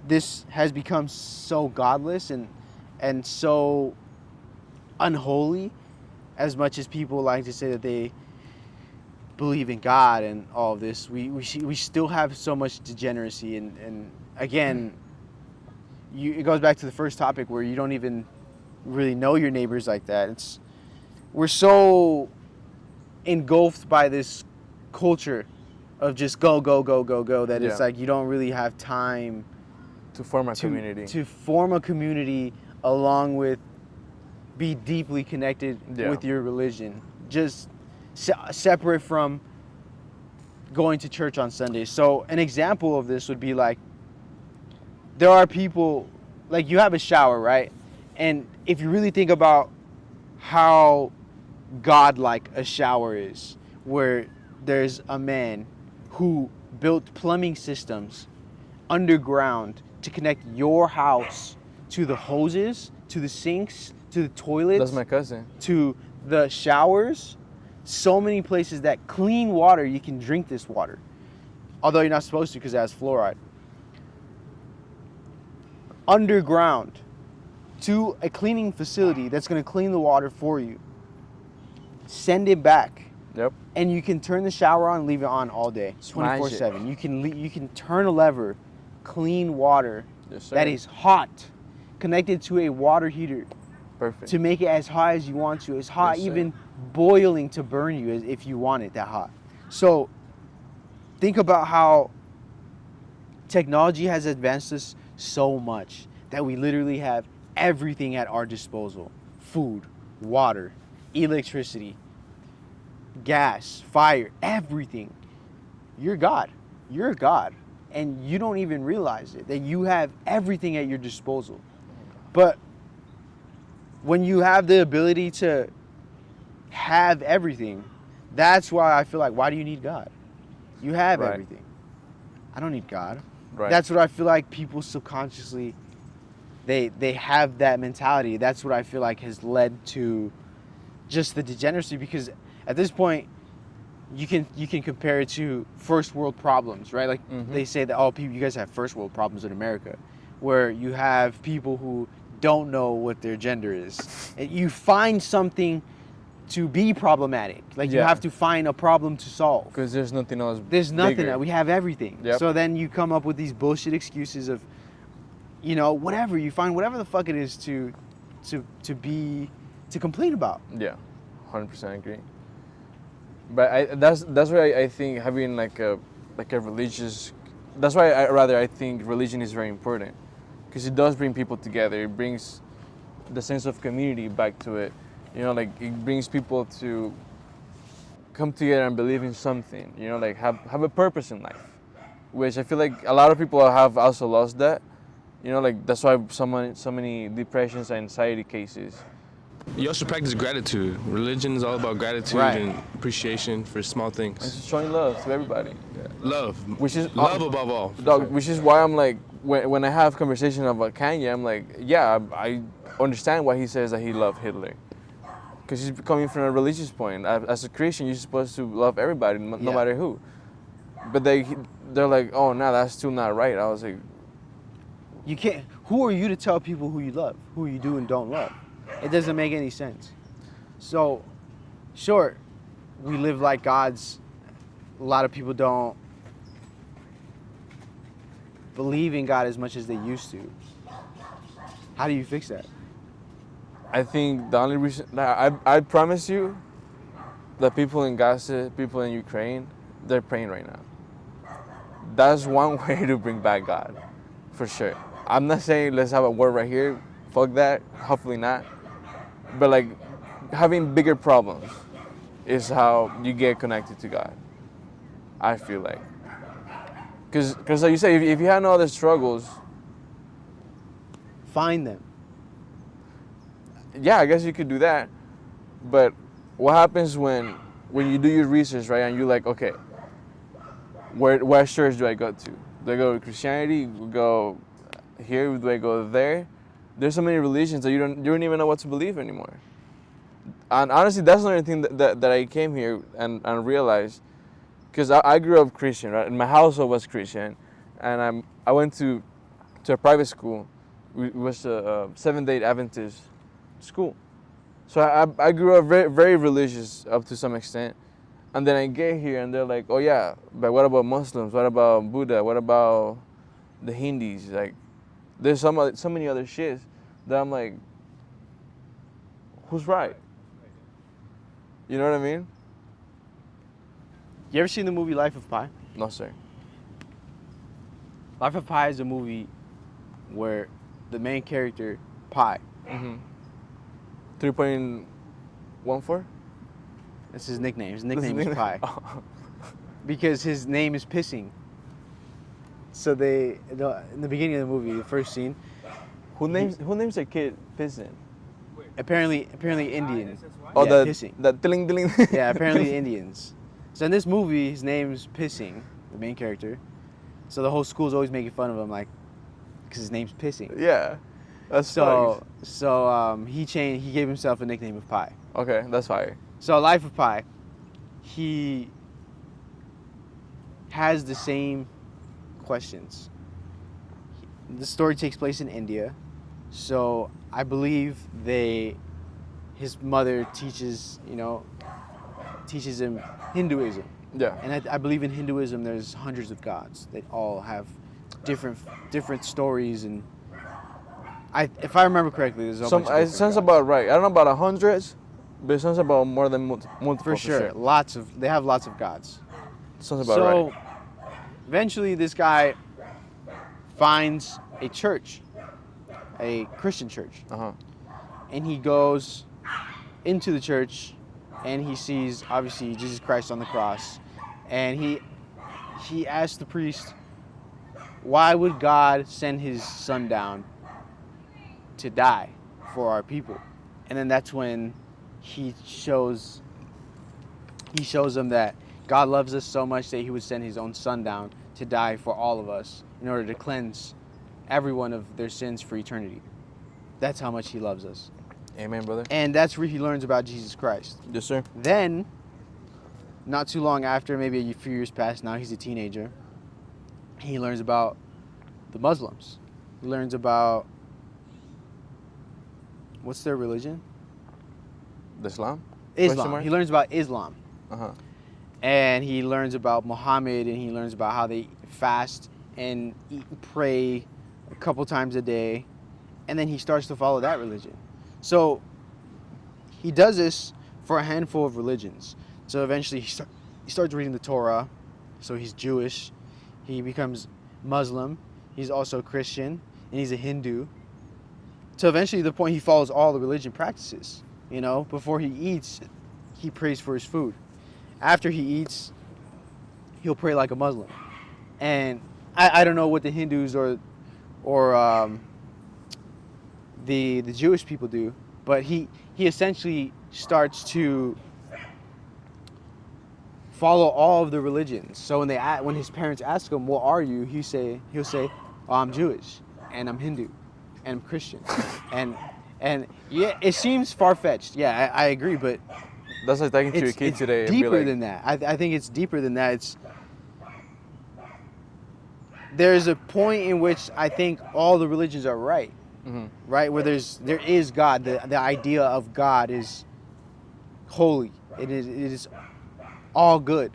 this has become so godless and so unholy, as much as people like to say that they believe in God and all of this, we still have so much degeneracy. And again, it goes back to the first topic where you don't even really know your neighbors like that. We're so engulfed by this culture of just go that it's like you don't really have time to form a community. To form a community along with be deeply connected with your religion. Just separate from going to church on Sundays. So an example of this would be like, there are people, like you have a shower, right? And if you really think about how godlike a shower is, where there's a man who built plumbing systems underground to connect your house to the hoses, to the sinks, to the toilets. That's my cousin. To the showers. So many places that clean water, you can drink this water. Although you're not supposed to because it has fluoride. Underground to a cleaning facility that's going to clean the water for you. Send it back. Yep. And you can turn the shower on and leave it on all day, 24/7. You can turn a lever, clean water that is hot, connected to a water heater. Perfect. To make it as hot as you want to. It's hot, Yes, even boiling to burn you if you want it that hot. So think about how technology has advanced us so much that we literally have everything at our disposal. Food, water, electricity, gas, fire, everything. You're God. You're a God. And you don't even realize it, that you have everything at your disposal. But when you have the ability to have everything, that's why I feel like, why do you need God? You have everything. I don't need God. Right. That's what I feel like people subconsciously, they have that mentality. That's what I feel like has led to just the degeneracy, because at this point, you can compare it to first world problems, right? Like they say that, oh, you guys have first world problems in America, where you have people who don't know what their gender is. And you find something to be problematic. Like you have to find a problem to solve. Because there's nothing else. There's nothing bigger. that we have everything. Yep. So then you come up with these bullshit excuses of, whatever you find, whatever the fuck it is to complain about. Yeah, 100% agree. But that's why I think having like a religious. That's why I think religion is very important, because it does bring people together. It brings the sense of community back to it. Like it brings people to come together and believe in something. Like have a purpose in life, which I feel like a lot of people have also lost that. Like that's why so many depressions and anxiety cases. You also practice gratitude. Religion is all about gratitude and appreciation for small things. And just showing love to everybody. Love. Which is love above all. Dog, which is why I'm like, when I have conversations about Kanye, I'm like, yeah, I understand why he says that he loved Hitler. Because he's coming from a religious point. As a Christian, you're supposed to love everybody, no matter who. But they're like, oh, no, that's still not right. I was like, you can't. Who are you to tell people who you love, who you do and don't love? It doesn't make any sense. So, sure, we live like gods. A lot of people don't believe in God as much as they used to. How do you fix that? I think the only reason, I promise you that people in Gaza, people in Ukraine, they're praying right now. That's one way to bring back God, for sure. I'm not saying let's have a war right here. Fuck that. Hopefully not. but like having bigger problems is how you get connected to God. I feel like, because like you say, if you had no other struggles, Find them. yeah, I guess you could do that. But what happens when you do your research, right, and you're like, okay, where church do I go to? Do I go to Christianity? Go here? Do I go there? There's so many religions that you don't even know what to believe anymore. And honestly, that's another thing that I came here and realized, because I grew up Christian, right? And my household was Christian, and I went to a private school. It was a Seventh-day Adventist school. So I grew up very, very religious up to some extent. And then I get here and they're like, oh yeah, but what about Muslims? What about Buddha? What about the Hindus? Like, there's so many other shits that I'm like, who's right? You know what I mean? You ever seen the movie Life of Pi? No, sir. Life of Pi is a movie where the main character, Pi, 3.14? that's his nickname. His nickname is Pi. Oh. Because his name is Pissing. So in the beginning of the movie, the first scene, Who names a kid Pissing? apparently Indian. Oh, yeah, Pissing. that tiling tiling. Yeah, apparently Indians. So in this movie, his name's Pissing, the main character. So the whole school's always making fun of him, like, because his name's Pissing. Yeah, that's So he gave himself a nickname of Pi. okay, that's fire. So Life of Pi, he has the same questions. The story takes place in India, so I believe his mother teaches him Hinduism. Yeah. And I believe in Hinduism there's hundreds of gods that all have different stories, and if I remember correctly, there's a bunch of It different sounds gods. about right. I don't know about hundreds, but it sounds about more than multiple. For sure. They have lots of gods. Sounds about So right. eventually this guy finds a church, a Christian church, and he goes into the church and he sees obviously Jesus Christ on the cross, and he asks the priest, why would God send his son down to die for our people? And then that's when he shows them that God loves us so much that he would send his own son down to die for all of us in order to cleanse everyone of their sins for eternity. That's how much he loves us. Amen, brother. And that's where he learns about Jesus Christ. Yes, sir. Then, not too long after, maybe a few years past, now he's a teenager, he learns about the Muslims. He learns about, what's their religion? Islam. Islam. He learns about Islam. Uh-huh. And he learns about Muhammad, and he learns about how they fast and eat and pray a couple times a day. And then he starts to follow that religion. So he does this for a handful of religions. So eventually he starts reading the Torah. So he's Jewish. He becomes Muslim. He's also Christian. And he's a Hindu. So eventually the point he follows all the religion practices. You know, before he eats, he prays for his food. After he eats, he'll pray like a Muslim. And I don't know what the Hindus or the Jewish people do, but he essentially starts to follow all of the religions. So when his parents ask him, "What are you?" he'll say, "Oh, I'm Jewish, and I'm Hindu, and I'm Christian," and yeah, it seems far-fetched. Yeah, I agree, but That's like talking to a kid today. It's and be deeper like, than that. I think it's deeper than that. There's a point in which I think all the religions are right. Right? Where there is God. The idea of God is holy. It is all good.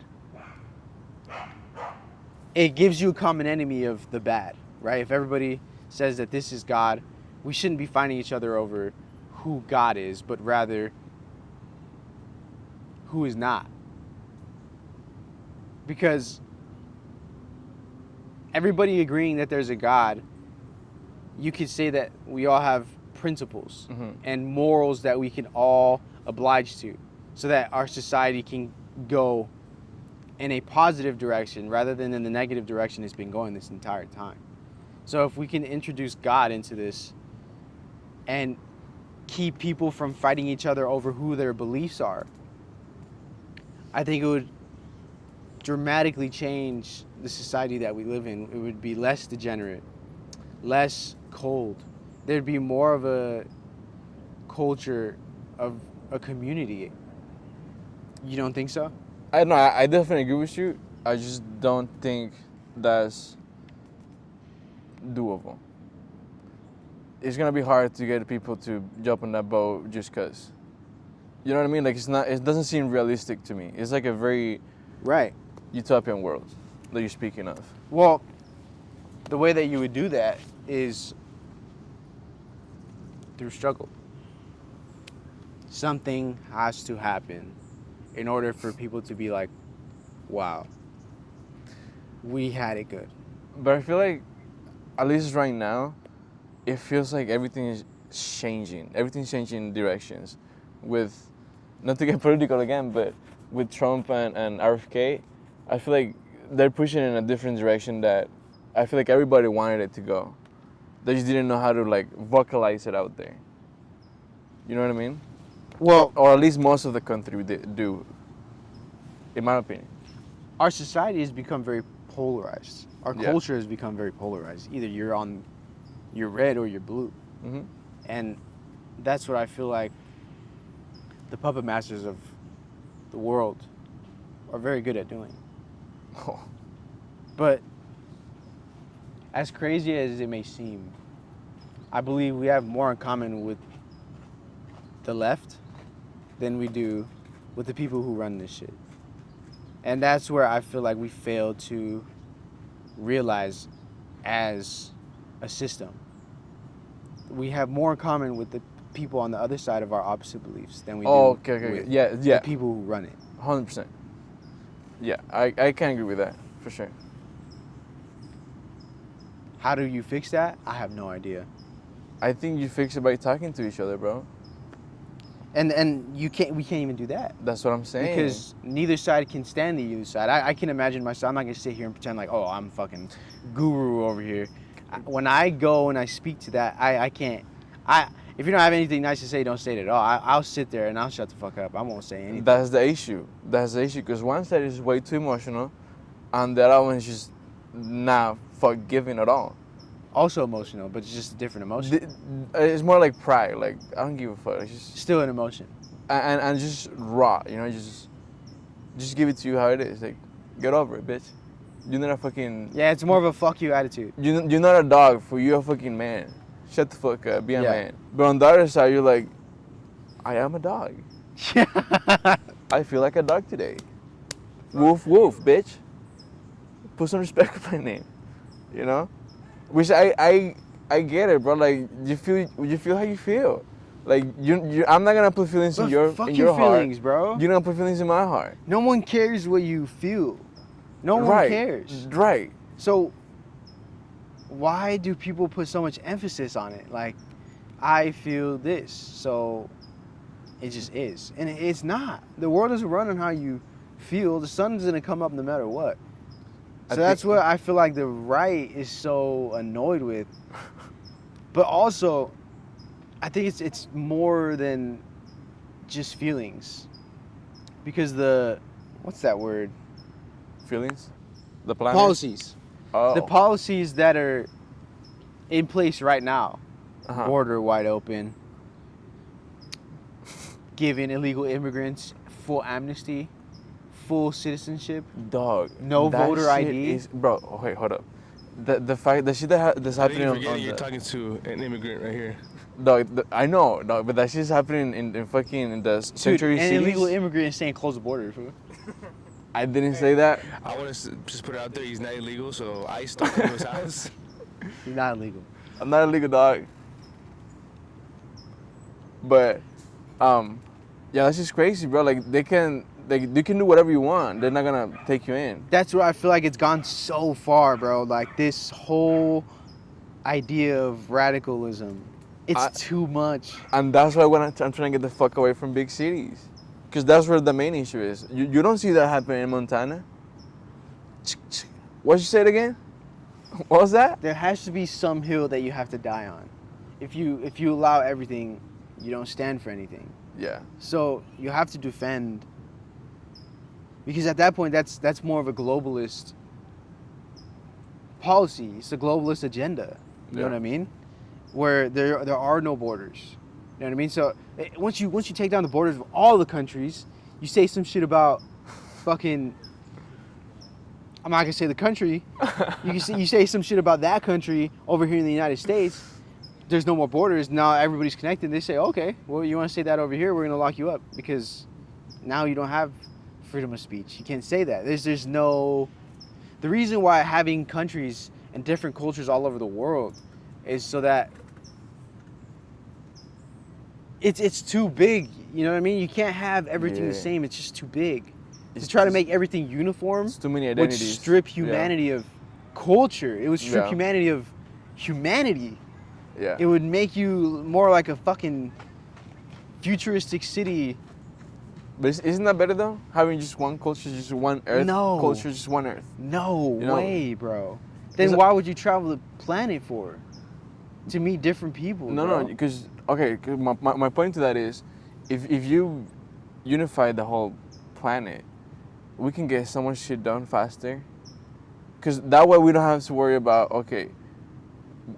It gives you a common enemy of the bad, right? If everybody says that this is God, we shouldn't be fighting each other over who God is, but rather who is not. Because everybody agreeing that there's a God, you could say that we all have principles Mhm. and morals that we can all oblige to, so that our society can go in a positive direction rather than in the negative direction it's been going this entire time. So if we can introduce God into this and keep people from fighting each other over who their beliefs are, I think it would dramatically change the society that we live in. It would be less degenerate, less cold. There'd be more of a culture of a community. You don't think so? I know. I definitely agree with you. I just don't think that's doable. It's gonna be hard to get people to jump on that boat just cause. You know what I mean? Like it's not. It doesn't seem realistic to me. It's like a very Right. utopian world that you're speaking of. Well, the way that you would do that is through struggle. Something has to happen in order for people to be like, wow, we had it good. But I feel like, at least right now, it feels like everything is changing. Everything's changing directions. With, not to get political again, but with Trump and RFK, I feel like they're pushing in a different direction that I feel like everybody wanted it to go. They just didn't know how to like vocalize it out there. You know what I mean? Well, Or at least most of the country do, in my opinion. our society has become very polarized. Our Yeah. culture has become very polarized. Either you're red or you're blue. Mm-hmm. And that's what I feel like the puppet masters of the world are very good at doing. Oh. But as crazy as it may seem, I believe we have more in common with the left than we do with the people who run this shit. And that's where I feel like we fail to realize as a system. We have more in common with the people on the other side of our opposite beliefs than we do Okay. with Yeah. the people who run it. 100%. Yeah, I can agree with that, for sure. How do you fix that? I have no idea. I think you fix it by talking to each other, bro. And we can't even do that. That's what I'm saying. Because neither side can stand the other side. I can imagine myself. I'm not gonna sit here and pretend like, oh, I'm fucking guru over here. When I go and I speak to that, I can't. If you don't have anything nice to say, don't say it at all. I'll sit there and I'll shut the fuck up. I won't say anything. That's the issue. Because one side is way too emotional, and the other one is just not forgiving at all. Also emotional, but it's just a different emotion. It's more like pride. Like I don't give a fuck. It's just Still an emotion. and just raw. You know, just give it to you how it is. Like get over it, bitch. You're not a fucking. Yeah, it's more of a fuck you attitude. You're not a dog. You're a fucking man. Shut the fuck up. Be a Yeah. man. But on the other side, you're like, I am a dog. I feel like a dog today. Woof woof, bitch. Put some respect on my name. You know? Which I get it, bro. Like you feel how you feel. Like you I'm not gonna put feelings in your fuck in your your heart. feelings, bro. You're not gonna put feelings in my heart. No one cares what you feel. No one Right. cares. Right. So why do people put so much emphasis on it? Like, I feel this, so it just is. And it's not. The world doesn't run on how you feel. The sun's gonna come up no matter what. So that's what I feel like the right is so annoyed with. But also, I think it's more than just feelings. Because what's that word? Feelings? The planet? Policies. Oh. The policies that are in place right now. Uh-huh. Border wide open. Giving illegal immigrants full amnesty. Full citizenship. Dog. No that voter shit ID. Bro, oh, wait, hold up. The fact, the shit that's I think happening you're on forgetting the... you're talking to an immigrant right here. Dog, I know, dog, but that shit's happening in fucking in the Dude, century an cities. illegal immigrant is saying close the border. Fool. I didn't say that. I want to just put it out there. He's not illegal, so I stalked him to his house. You're not illegal. I'm not illegal, dog. But, yeah, that's just crazy, bro. Like they can do whatever you want. They're not gonna take you in. That's where I feel like it's gone so far, bro. Like this whole idea of radicalism It's too much. And that's why I'm trying to get the fuck away from big cities. Because that's where the main issue is. You don't see that happening in Montana. What'd you say it again? What was that? There has to be some hill that you have to die on. If you allow everything, you don't stand for anything. Yeah. So you have to defend, because at that point that's more of a globalist policy. It's a globalist agenda. You know what I mean? Where there are no borders. You know what I mean? So once you take down the borders of all the countries, you say some shit about fucking, I'm not gonna say the country. You say some shit about that country over here in the United States. There's no more borders. Now everybody's connected. They say, okay, well, you want to say that over here? We're gonna lock you up because now you don't have freedom of speech. You can't say that. There's no. The reason why having countries and different cultures all over the world is so that it's too big. You know what I mean? You can't have everything the same. It's just too big. To try to make everything uniform, it's too many would identities. strip humanity of culture. It would strip humanity of humanity. Yeah. It would make you more like a fucking futuristic city. But isn't that better though? Having just one culture, just one Earth. No. Culture, just one Earth. No way, bro. Is Then why would you travel the planet for? To meet different people. No, because my point to that is, if you unify the whole planet, we can get so much shit done faster. Because that way we don't have to worry about, okay,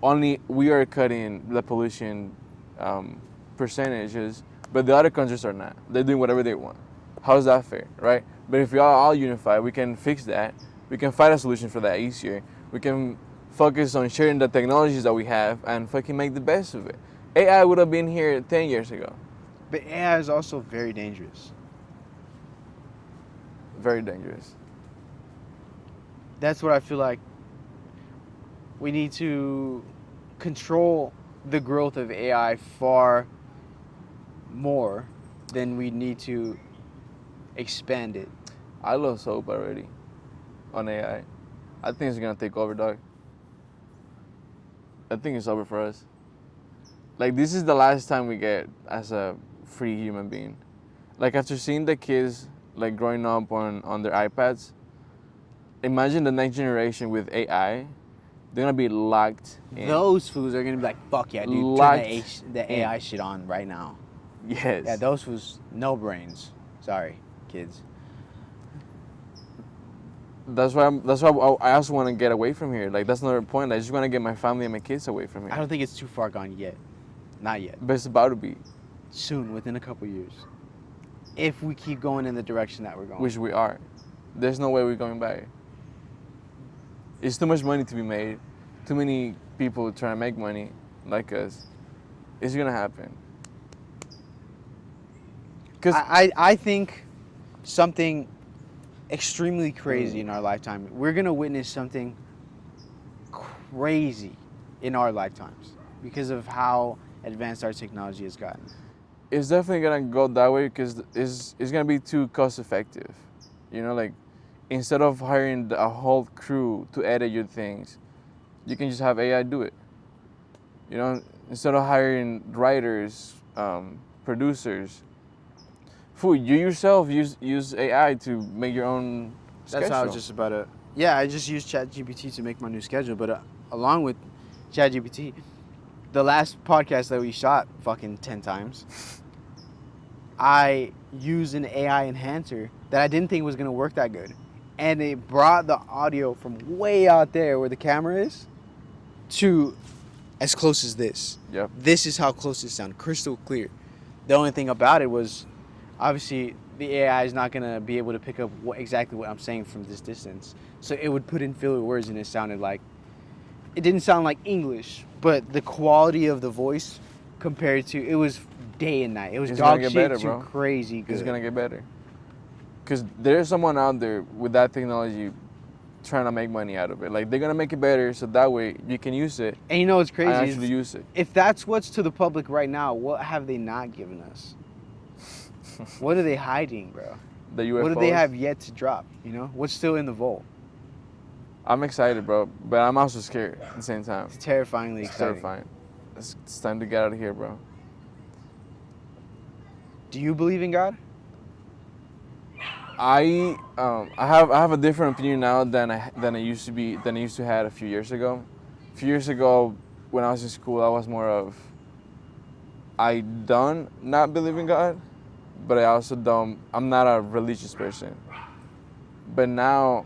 only we are cutting the pollution percentages, but the other countries are not. They're doing whatever they want. How's that fair, right? But if we are all unified, we can fix that. We can find a solution for that easier. We can focus on sharing the technologies that we have and fucking make the best of it. AI would have been here 10 years ago. But AI is also very dangerous. Very dangerous. That's what I feel like. We need to control the growth of AI far more than we need to expand it. I lost hope already on AI. I think it's gonna take over, dog. I think it's over for us. Like, this is the last time we get as a free human being. Like, after seeing the kids like growing up on their iPads, imagine the next generation with AI. They're gonna be locked in. Those fools are gonna be like, fuck yeah, dude, Locked turn the AI shit on right now. Yes. Yeah, those fools, no brains. Sorry, kids. That's why I also want to get away from here. Like, that's another point. I just want to get my family and my kids away from here. I don't think it's too far gone yet. Not yet. But it's about to be. Soon, within a couple years. If we keep going in the direction that we're going. Which we are. There's no way we're going back. It's too much money to be made. Too many people trying to make money like us. It's going to happen. I think something extremely crazy in our lifetime. We're going to witness something crazy in our lifetimes because of how advanced our technology has gotten. It's definitely going to go that way because it's going to be too cost effective. You know, like, instead of hiring a whole crew to edit your things, you can just have AI do it. You know, instead of hiring writers, producers, you yourself use AI to make your own schedule. That's how I was just about to. Yeah, I just used ChatGPT to make my new schedule, but along with ChatGPT, the last podcast that we shot fucking 10 times, I used an AI enhancer that I didn't think was going to work that good. And it brought the audio from way out there where the camera is to as close as this. Yep. This is how close it sounded, crystal clear. The only thing about it was, obviously, the AI is not going to be able to pick up exactly what I'm saying from this distance. So it would put in filler words and it didn't sound like English, but the quality of the voice compared to, it was day and night. It was dog shit better, to bro. crazy good. It's going to get better. Because there's someone out there with that technology trying to make money out of it. Like, they're going to make it better so that way you can use it. And you know what's crazy? And actually use it. If that's what's to the public right now, what have they not given us? What are they hiding, bro? The UFOs. What do they have yet to drop? You know? What's still in the vault? I'm excited, bro. But I'm also scared at the same time. It's terrifyingly It's exciting. terrifying. it's time to get out of here, bro. Do you believe in God? I have a different opinion now than I used to have a few years ago. A few years ago, when I was in school, I was more of I don't not believe in God, but I also don't. I'm not a religious person. But now,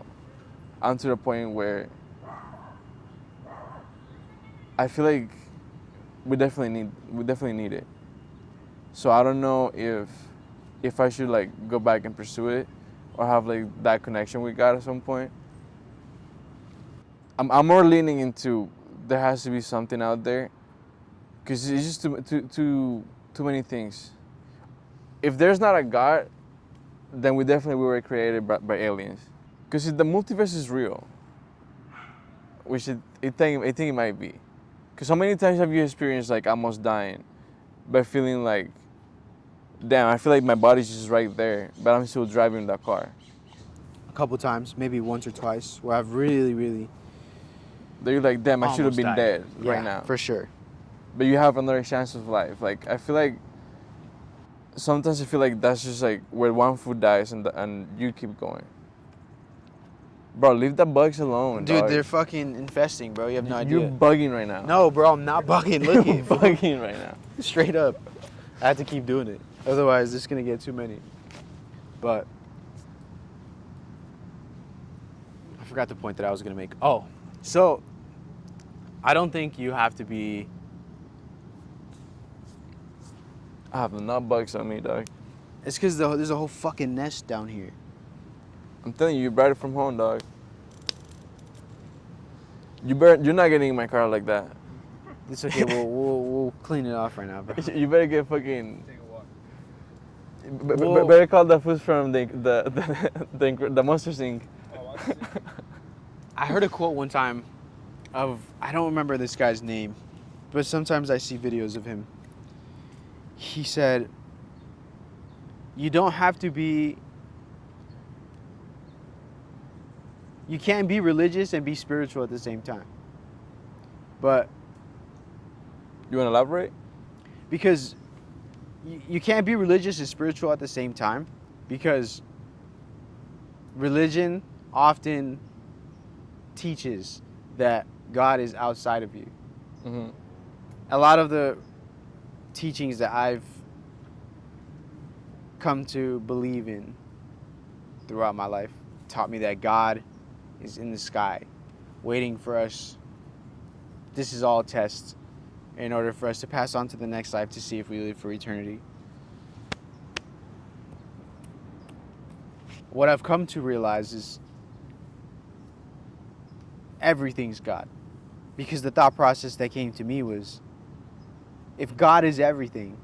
I'm to the point where I feel like we definitely need it. So I don't know if I should like go back and pursue it, or have like that connection with God at some point. I'm more leaning into there has to be something out there, because it's just too many things. If there's not a God, then we definitely were created by aliens. Because the multiverse is real, I think it might be. Because how many times have you experienced like almost dying, by feeling like, damn, I feel like my body's just right there, but I'm still driving that car. A couple times, maybe once or twice, where I've really That you're like, damn, I should have almost been died. dead Yeah, right now. for sure. But you have another chance of life. Like, I feel like sometimes I feel like that's just like where one foot dies and you keep going. Bro, leave the bugs alone, Dude, dog. they're fucking infesting, bro. You have no idea. You're bugging right now. No, bro, I'm not bugging. Look You're it, bro. bugging right now. Straight up. I have to keep doing it. Otherwise, it's going to get too many. But I forgot the point that I was going to make. Oh, so I don't think you have to be... I have the nut bugs on me, dog. It's because there's a whole fucking nest down here. I'm telling you, you brought it from home, dog. You're not getting in my car like that. It's okay. we'll clean it off right now, bro. You better get fucking. Take a walk. Better call the food from the Monster Inc. I heard a quote one time of, I don't remember this guy's name, but sometimes I see videos of him. He said, you don't have to be, you can't be religious and be spiritual at the same time. But You want to elaborate? because you can't be religious and spiritual at the same time, because religion often teaches that God is outside of you. Mm-hmm. A lot of the teachings that I've come to believe in throughout my life taught me that God is in the sky waiting for us. This is all tests in order for us to pass on to the next life to see if we live for eternity. What I've come to realize is everything's God. Because the thought process that came to me was, if God is everything,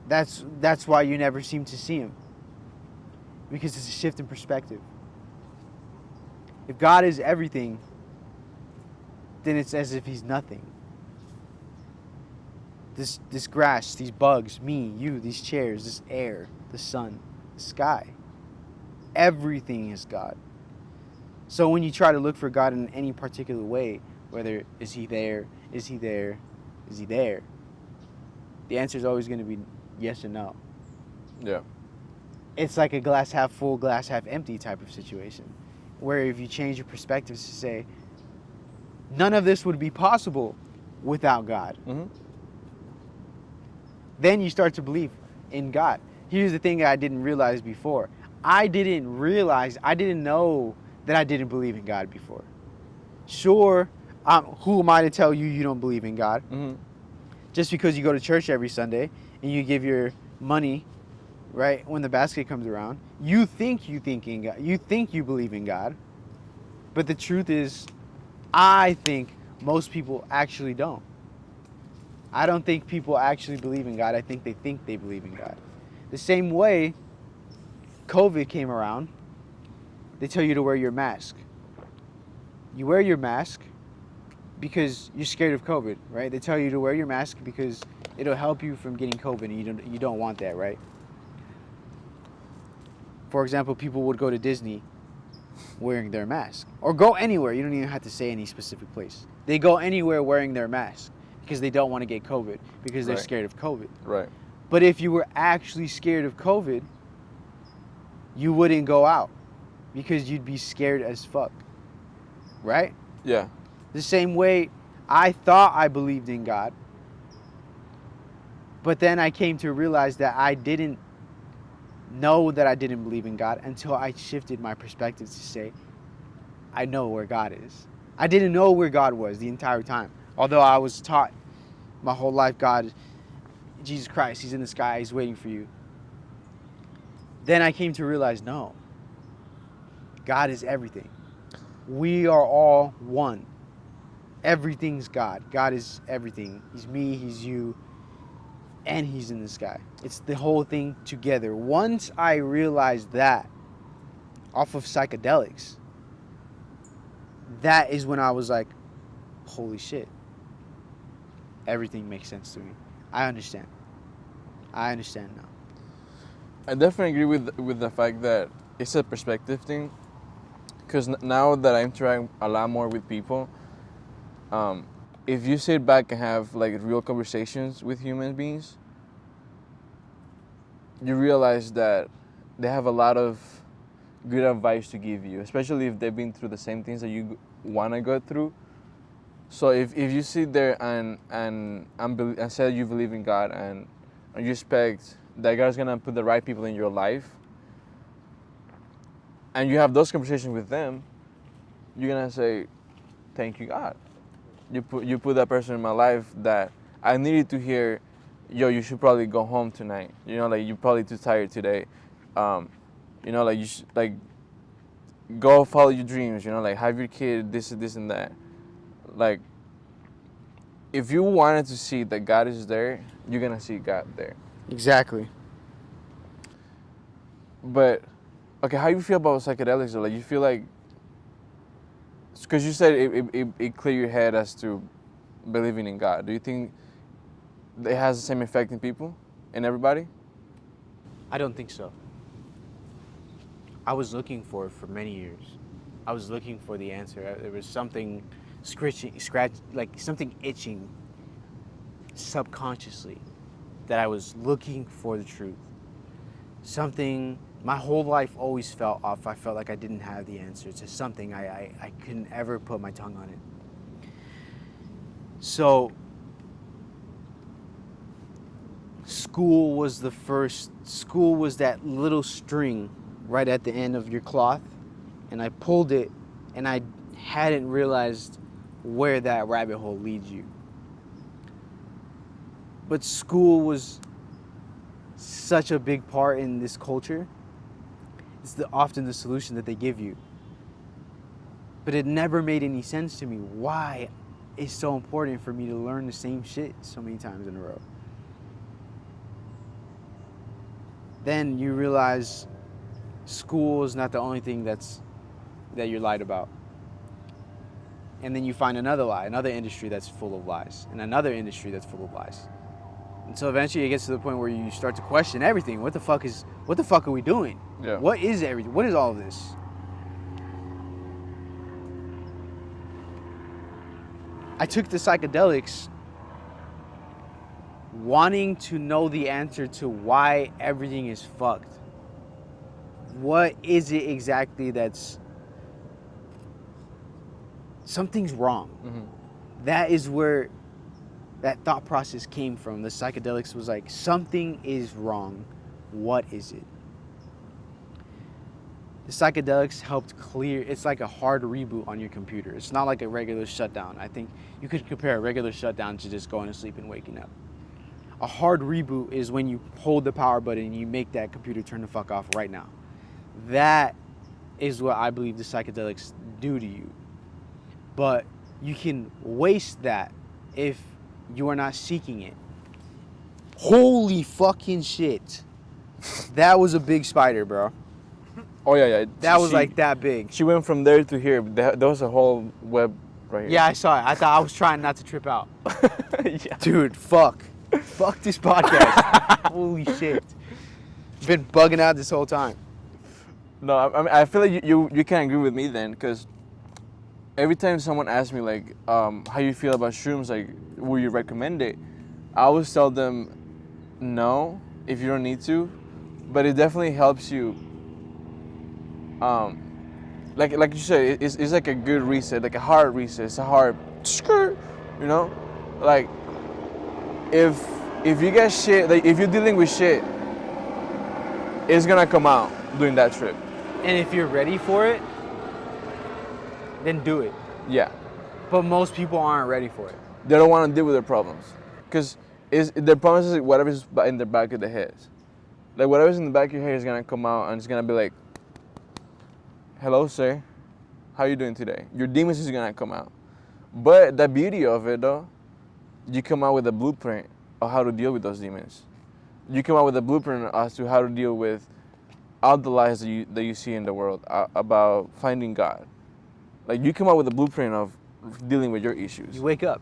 that's why you never seem to see him. Because it's a shift in perspective. If God is everything, then it's as if he's nothing. This grass, these bugs, me, you, these chairs, this air, the sun, the sky. Everything is God. So when you try to look for God in any particular way, whether is he there, is he there, is he there, the answer is always going to be yes and no. Yeah. It's like a glass half full, glass half empty type of situation, where if you change your perspectives to say, none of this would be possible without God, Mm-hmm. then you start to believe in God. Here's the thing that I didn't realize before. I didn't know that I didn't believe in God before. Sure, who am I to tell you you don't believe in God? Mm-hmm. Just because you go to church every Sunday and you give your money, right, when the basket comes around, you think in God, you think you believe in God, but the truth is, I think most people actually don't. I don't think people actually believe in God. I think they believe in God. The same way COVID came around, they tell you to wear your mask. You wear your mask because you're scared of COVID, right? They tell you to wear your mask because it'll help you from getting COVID, and you don't want that, right? For example, people would go to Disney wearing their mask. Or go anywhere. You don't even have to say any specific place. They go anywhere wearing their mask because they don't want to get COVID, because they're Right. scared of COVID. Right. But if you were actually scared of COVID, you wouldn't go out because you'd be scared as fuck. Right? Yeah. The same way I thought I believed in God, but then I came to realize that I didn't know that I didn't believe in God until I shifted my perspective to say, I know where God is. I didn't know where God was the entire time. Although I was taught my whole life, God, Jesus Christ, He's in the sky, He's waiting for you. Then I came to realize, no, God is everything. We are all one. Everything's God. God is everything. He's me, He's you, and He's in the sky. It's the whole thing together. Once I realized that off of psychedelics, that is when I was like, holy shit. Everything makes sense to me. I understand. I understand now. I definitely agree with the fact that it's a perspective thing. Because now that I interact a lot more with people, if you sit back and have like real conversations with human beings, you realize that they have a lot of good advice to give you, especially if they've been through the same things that you want to go through. So if you sit there and say you believe in God and you expect that God's gonna put the right people in your life, and you have those conversations with them, you're gonna say, "Thank you, God. You put that person in my life that I needed to hear. Yo, you should probably go home tonight. You know, like you're probably too tired today. You know, like you should like go follow your dreams. You know, like have your kid this and that. Like if you wanted to see that God is there, you're gonna see God there. Exactly. But okay, how you feel about psychedelics though? Like you feel like, because you said it cleared your head as to believing in God. Do you think it has the same effect in people, in everybody? I don't think so. I was looking for it for many years. I was looking for the answer. There was something like something itching subconsciously that I was looking for the truth. Something, my whole life always felt off. I felt like I didn't have the answer to something. I couldn't ever put my tongue on it. So school was that little string right at the end of your cloth, and I pulled it, and I hadn't realized where that rabbit hole leads you. But school was such a big part in this culture. It's often the solution that they give you. But it never made any sense to me why it's so important for me to learn the same shit so many times in a row. Then you realize school is not the only thing that you're lied about. And then you find another lie, another industry that's full of lies, and another industry that's full of lies. And so eventually it gets to the point where you start to question everything. What the fuck are we doing? Yeah. What is everything? What is all of this? I took the psychedelics wanting to know the answer to why everything is fucked. What is it exactly that's... Something's wrong. Mm-hmm. That is where that thought process came from. The psychedelics was like, something is wrong. What is it? The psychedelics helped clear, it's like a hard reboot on your computer. It's not like a regular shutdown. I think you could compare a regular shutdown to just going to sleep and waking up. A hard reboot is when you hold the power button and you make that computer turn the fuck off right now. That is what I believe the psychedelics do to you. But you can waste that if you are not seeking it. Holy fucking shit. That was a big spider, bro. Oh yeah. That was like that big. She went from there to here. There was a whole web right here. Yeah, I saw it. I thought I was trying not to trip out. Yeah. Dude, fuck this podcast. Holy shit. Been bugging out this whole time. No, I feel like you can't agree with me then, because every time someone asks me like, how you feel about shrooms, like, will you recommend it? I always tell them, no, if you don't need to, but it definitely helps you. Like you said, it's like a good reset, like a hard reset. It's a hard skirt, you know, like if you get shit, like if you're dealing with shit, it's gonna come out during that trip. And if you're ready for it, then do it. Yeah, But most people aren't ready for it. they don't want to deal with their problems, because their problems is like whatever's in the back of their heads. Like whatever's in the back of your head is gonna come out, and it's gonna be like, "Hello, sir, how you doing today?" Your demons is gonna come out. But the beauty of it, though, you come out with a blueprint of how to deal with those demons. You come out with a blueprint as to how to deal with all the lies that you see in the world about finding God. Like you come out with a blueprint of dealing with your issues. You wake up.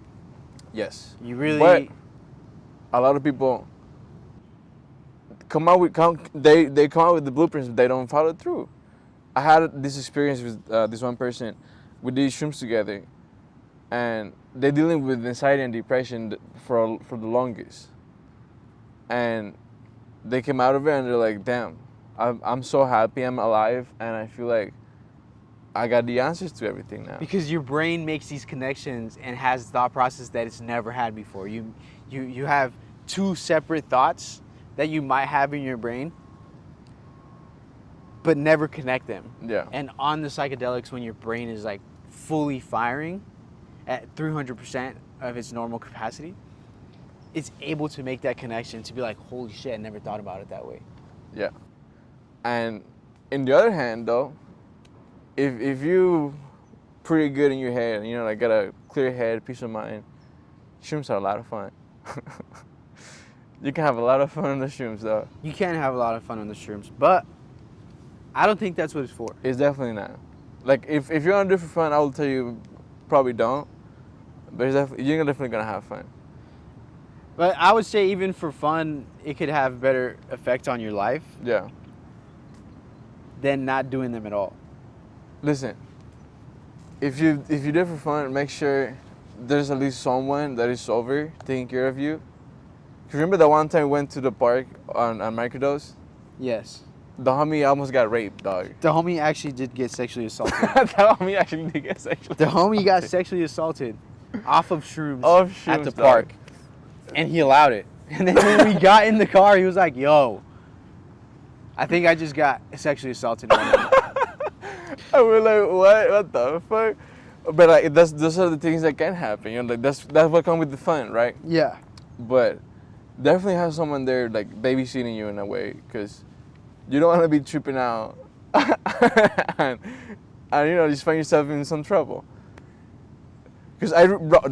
Yes. You really. But a lot of people they come out with the blueprints, but they don't follow through. I had this experience with this one person. We did shrooms together, and they're dealing with anxiety and depression for the longest. And they came out of it, and they're like, "Damn, I'm so happy I'm alive, and I feel like I got the answers to everything now." Because your brain makes these connections and has thought process that it's never had before. You have two separate thoughts that you might have in your brain, but never connect them. Yeah. And on the psychedelics, when your brain is like fully firing at 300% of its normal capacity, it's able to make that connection to be like, holy shit, I never thought about it that way. Yeah. And in the other hand, though, if you pretty good in your head, you know, like got a clear head, peace of mind, shrooms are a lot of fun. You can have a lot of fun on the shrooms, though. You can have a lot of fun on the shrooms, but I don't think that's what it's for. It's definitely not. Like if you're gonna do it for fun, I will tell you probably don't. But you're definitely gonna have fun. But I would say even for fun, it could have better effect on your life Yeah. than not doing them at all. Listen, if you do it for fun, make sure there's at least someone that is sober taking care of you. Remember that one time we went to the park on microdose? Yes. The homie almost got raped, dog. The homie actually did get sexually assaulted. That homie actually did get sexually The homie got sexually assaulted off of shrooms, at the dog. park. And he allowed it. And then when we got in the car, he was like, yo, I think I just got sexually assaulted right now. And we're like, what the fuck? But like, those are the things that can happen. You know, like that's what comes with the fun, right? Yeah. But definitely have someone there like babysitting you in a way, because you don't want to be tripping out and you know, just find yourself in some trouble. Because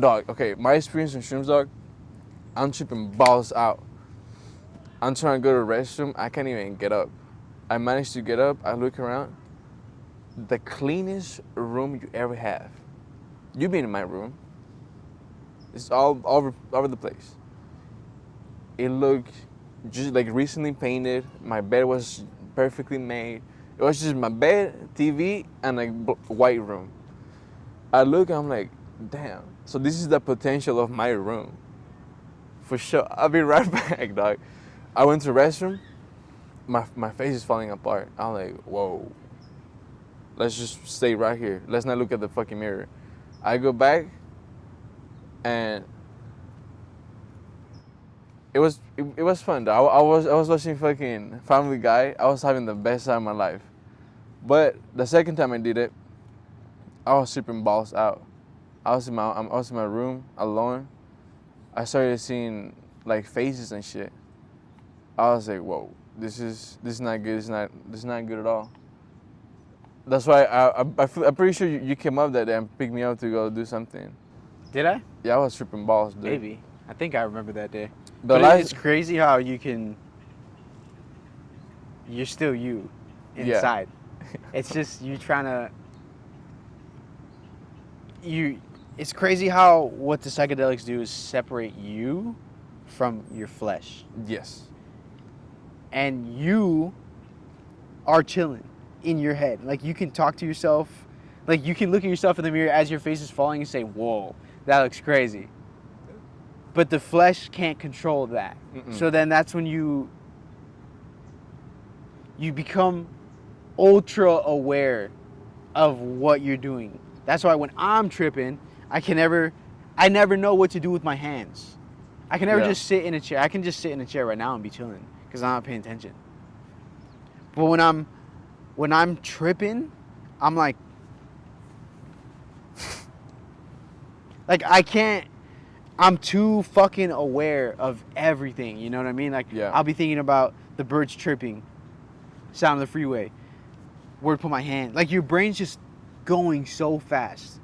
dog, okay, my experience in shrooms, dog, I'm tripping balls out. I'm trying to go to the restroom, I can't even get up. I managed to get up, I look around, the cleanest room you ever have. You've been in my room. It's all over the place. It looked just like recently painted. My bed was perfectly made. It was just my bed, TV, and a white room. I look, I'm like, damn. So this is the potential of my room. For sure. I'll be right back, dog. I went to the restroom. My face is falling apart. I'm like, whoa. Let's just stay right here. Let's not look at the fucking mirror. I go back, and it was fun though. I was watching fucking Family Guy. I was having the best time of my life. But the second time I did it, I was tripping balls out. I was in my room alone. I started seeing like faces and shit. I was like, whoa, this is not good. This is not good at all. That's why I'm pretty sure you came up that day and picked me up to go do something. Did I? Yeah, I was tripping balls, dude. Maybe. I think I remember that day. But it's crazy how you're still you inside. Yeah. It's just you trying to, it's crazy how what the psychedelics do is separate you from your flesh. Yes. And you are chilling in your head. Like you can talk to yourself, like you can look at yourself in the mirror as your face is falling and say, "Whoa, that looks crazy." But the flesh can't control that. So then that's when you become ultra aware of what you're doing. That's why when I'm tripping, I never know what to do with my hands. I can never just sit in a chair. I can just sit in a chair right now and be chilling because I'm not paying attention. But when I'm tripping, I'm like I can't. I'm too fucking aware of everything. You know what I mean? Like I'll be thinking about the birds chirping, sound of the freeway. Where to put my hand? Like your brain's just going so fast,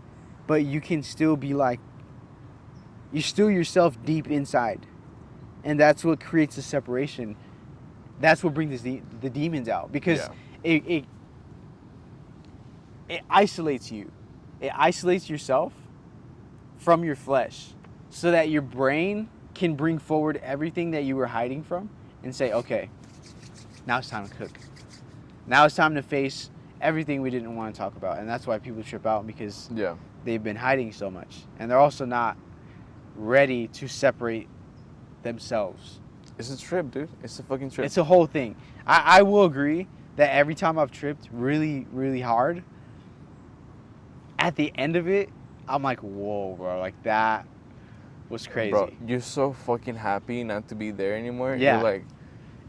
but you can still be like, you're still yourself deep inside, and that's what creates the separation. That's what brings the demons out because it isolates you. It isolates yourself from your flesh, so that your brain can bring forward everything that you were hiding from and say, okay, now it's time to cook. Now it's time to face everything we didn't want to talk about. And that's why people trip out, because they've been hiding so much. And they're also not ready to separate themselves. It's a trip, dude. It's a fucking trip. It's a whole thing. I will agree that every time I've tripped really, really hard, at the end of it, I'm like, whoa, bro, like that was crazy. Bro, you're so fucking happy not to be there anymore. Yeah. You're like,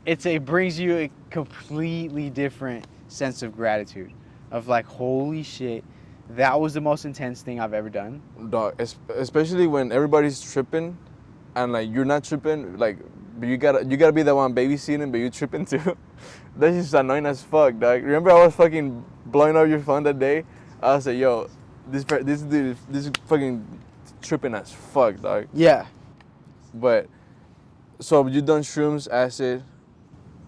it brings you a completely different sense of gratitude, of like, holy shit, that was the most intense thing I've ever done. Dog, especially when everybody's tripping and like you're not tripping, like, but you gotta be the one babysitting, but you tripping too. That's just annoying as fuck, dog. Remember I was fucking blowing up your phone that day? I was like, yo, this dude is fucking tripping as fuck, dog. Yeah. But so you done shrooms, acid,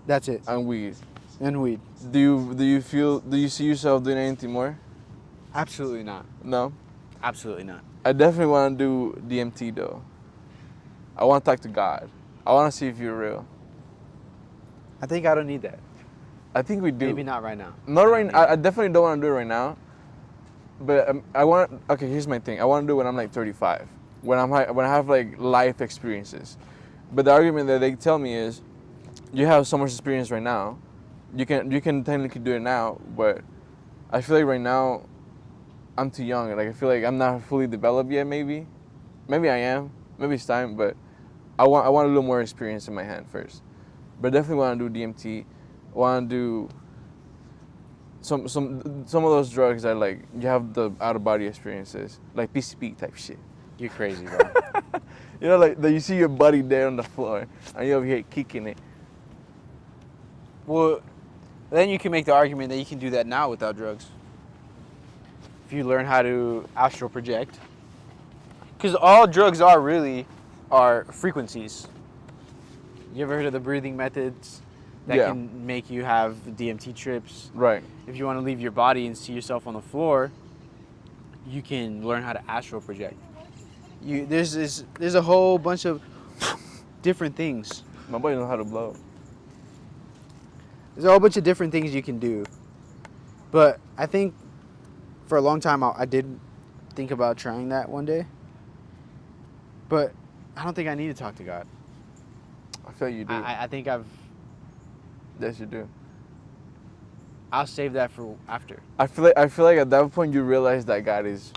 That's it. and weed. And weed. Do you see yourself doing anything more? Absolutely not. No? Absolutely not. I definitely want to do DMT though. I want to talk to God. I want to see if you're real. I think I don't need that. I think we do. Maybe not right now. Not right. I definitely don't want to do it right now. But I want. Okay, here's my thing. I want to do it when I'm like 35, when I have like life experiences. But the argument that they tell me is, you have so much experience right now. You can technically do it now, but I feel like right now, I'm too young. Like I feel like I'm not fully developed yet. Maybe I am. Maybe it's time. But I want a little more experience in my hand first. But definitely want to do DMT. Want to do some of those drugs that like you have the out of body experiences, like PCP type shit. You're crazy, bro. You know, like that you see your buddy there on the floor and you over here kicking it. Well, then you can make the argument that you can do that now without drugs. If you learn how to astral project. Because all drugs are frequencies. You ever heard of the breathing methods that can make you have DMT trips? Right. If you want to leave your body and see yourself on the floor, you can learn how to astral project. There's a whole bunch of different things. My boy knows how to blow. There's a whole bunch of different things you can do. But I think for a long time I did think about trying that one day. But I don't think I need to talk to God. I feel like you do. I think Yes, you do. I'll save that for after. I feel like at that point you realize that God is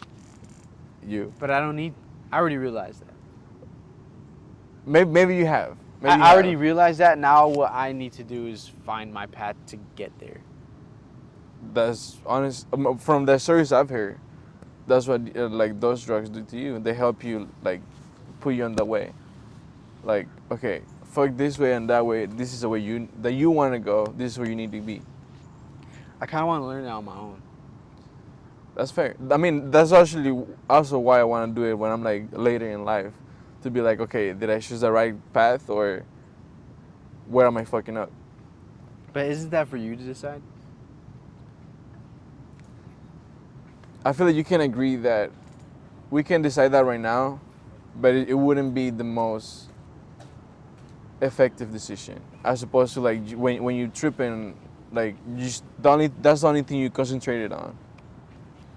you. But I already realized that. Maybe you have. I already realized that. Now what I need to do is find my path to get there. That's honest. From the stories I've heard, that's what like those drugs do to you. They help you like put you on the way. Like, okay, fuck this way and that way. This is the way you want to go. This is where you need to be. I kind of want to learn that on my own. That's fair. I mean, that's actually also why I want to do it when I'm like later in life, to be like, okay, did I choose the right path or where am I fucking up? But isn't that for you to decide? I feel like you can agree that we can decide that right now, but it wouldn't be the most effective decision, as opposed to like when you tripping Like that's the only thing you concentrated on.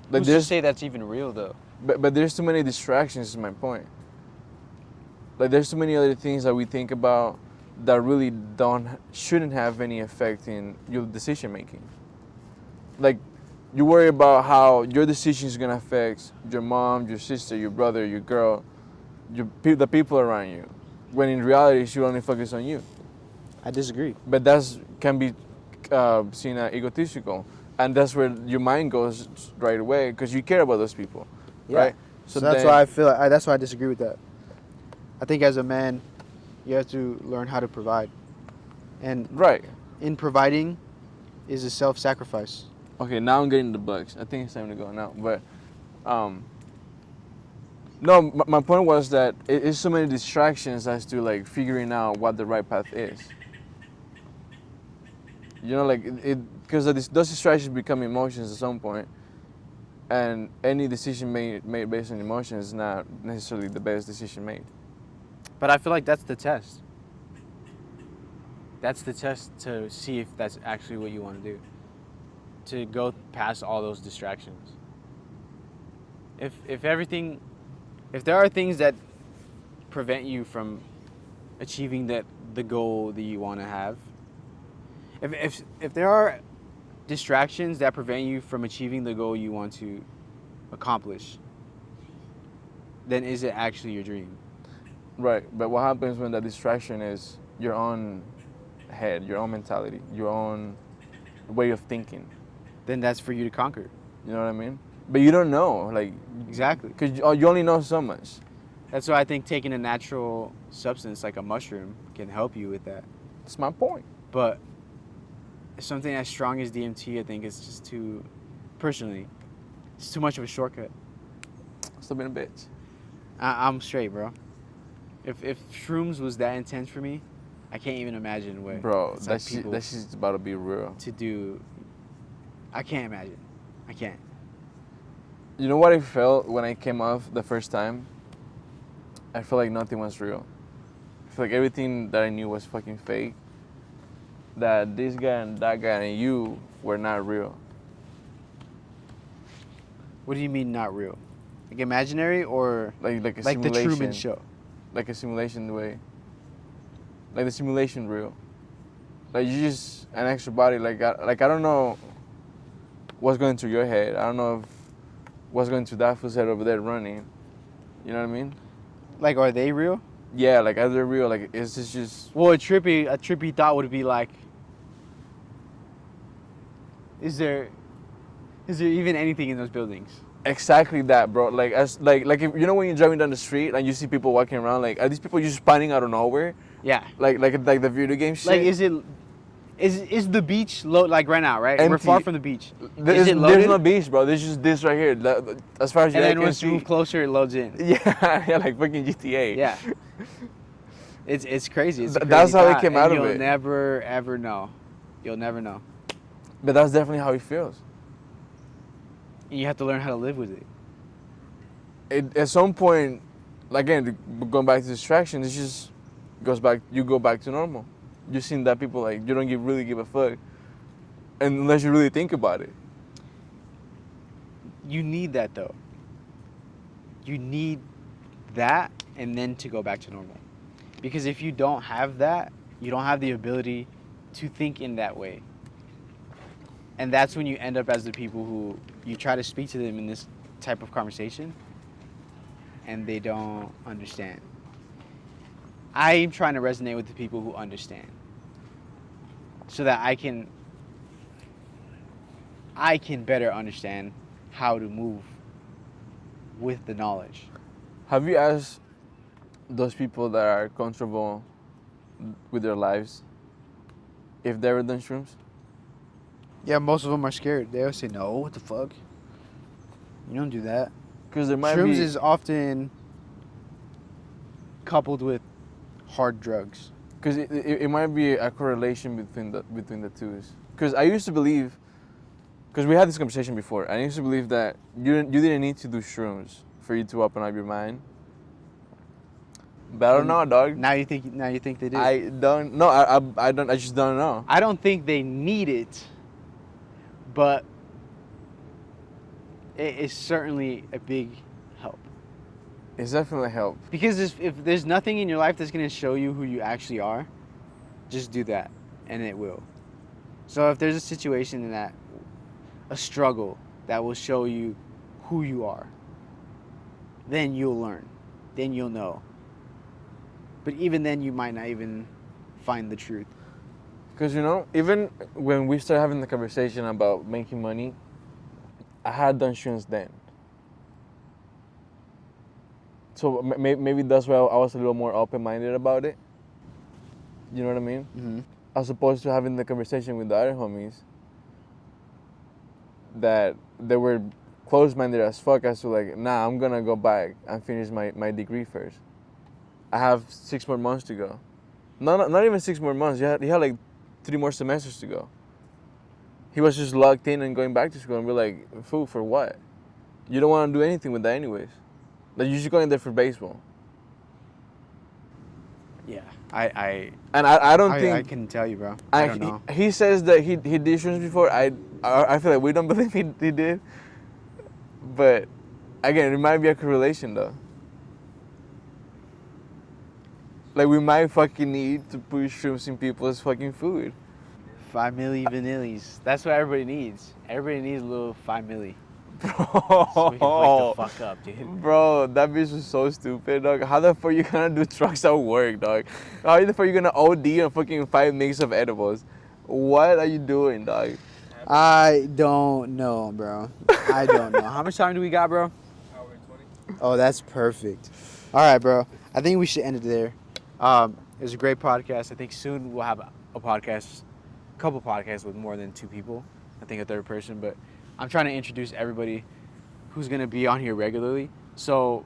Like Who's to there's say that's even real though? but there's too many distractions. Is my point. Like there's too many other things that we think about that really shouldn't have any effect in your decision making. Like you worry about how your decision is gonna affect your mom, your sister, your brother, your girl, the people around you, when in reality you should only focus on you. I disagree. But can be seen as egotistical, and that's where your mind goes right away because you care about those people, Yeah. right? So that's why I feel that's why I disagree with that. I think as a man, you have to learn how to provide, and right. in providing is a self-sacrifice. Okay, now I'm getting the bugs. I think it's time to go now. But no, my point was that it's so many distractions as to like figuring out what the right path is. You know, like because those distractions become emotions at some point, and any decision made based on emotions is not necessarily the best decision made. But I feel like that's the test. That's the test to see if that's actually what you want to do. To go past all those distractions. If there are things that prevent you from achieving the goal that you want to have, if there are distractions that prevent you from achieving the goal you want to accomplish, then is it actually your dream? Right, but what happens when the distraction is your own head, your own mentality, your own way of thinking? Then that's for you to conquer. You know what I mean? But you don't know, like Exactly. because you only know so much. That's why I think taking a natural substance like a mushroom can help you with that. That's my point. But something as strong as DMT, I think, is just too, personally, it's too much of a shortcut. Still being a bitch. I'm straight, bro. If shrooms was that intense for me, I can't even imagine what. Bro, it's that like shit's about to be real. to do. I can't imagine. I can't. You know what I felt when I came off the first time? I felt like nothing was real. I feel like everything that I knew was fucking fake. That this guy and that guy and you were not real. What do you mean not real? Like imaginary or Like a like the simulation. Truman Show? Like a simulation way. Like the simulation real. Like you just an extra body. Like I don't know what's going through your head. I don't know if what's going through that fool's head over there running. You know what I mean? Like, are they real? Yeah, like are they real? Like is this just Well, a trippy thought would be like, is there even anything in those buildings? exactly that, bro? Like like if, you know when you're driving down the street and you see people walking around, like are these people just spawning out of nowhere? Yeah. Like the video game shit. Like, is the beach like right now, right? We're Empty. far from the beach. There's, Is it loaded? there's no beach, bro. There's just this right here. As far as And your eye then can once you see. move closer, it loads in. Yeah, yeah, like fucking GTA. Yeah. It's crazy. It's a That's crazy how it thought, came and out of you'll it. never ever know. You'll never know. But that's definitely how it feels. And you have to learn how to live with it. At some point, again, going back to distraction, it just goes back. You go back to normal. You've seen that people like you don't really give a fuck, unless you really think about it. You need that though. You need that, and then to go back to normal. Because if you don't have that, you don't have the ability to think in that way. And that's when you end up as the people who you try to speak to them in this type of conversation, and they don't understand. I'm trying to resonate with the people who understand, so that I can better understand how to move with the knowledge. Have you asked those people that are comfortable with their lives if they ever done shrooms? Yeah, most of them are scared. They always say, no, what the fuck? You don't do that. Because there might Shrooms be. is often coupled with hard drugs. Because it might be a correlation between the two. Because I used to believe, because we had this conversation before, I used to believe that you didn't need to do shrooms for you to open up your mind. But I don't know, dog. Now you think they do. I don't know. I don't. I just don't know. I don't think they need it, but it is certainly a big help. It's definitely help. Because if there's nothing in your life that's going to show you who you actually are, just do that, and it will. So if there's a situation a struggle that will show you who you are, then you'll learn. Then you'll know. But even then, you might not even find the truth. Because, even when we started having the conversation about making money, I had done insurance then. So maybe that's why I was a little more open-minded about it. You know what I mean? Mm-hmm. As opposed to having the conversation with the other homies that they were close-minded as fuck as to like, nah, I'm gonna go back and finish my degree first. I have 6 more months to go. No, not even 6 more months. He had like 3 more semesters to go. He was just locked in and going back to school, and we're like, fool, for what? You don't want to do anything with that anyways. Like, you're just going there for baseball. Yeah, I don't think I can tell you, bro. I don't know. He says that he did insurance before. I feel like we don't believe he did. But again, it might be a correlation though. Like, we might fucking need to put shrimps in people's fucking food. 5 milli vanillis. That's what everybody needs. Everybody needs a little 5 milli. Bro, So we can wake the fuck up, dude. Bro, that bitch was so stupid, dog. How the fuck you gonna do drugs at work, dog? How the fuck you gonna OD on fucking 5 mix of edibles? What are you doing, dog? I don't know, bro. I don't know. How much time do we got, bro? Hour 20. Oh, that's perfect. All right, bro. I think we should end it there. It was a great podcast. I think soon we'll have a couple podcasts with more than 2 people. I think a third person, but I'm trying to introduce everybody who's going to be on here regularly so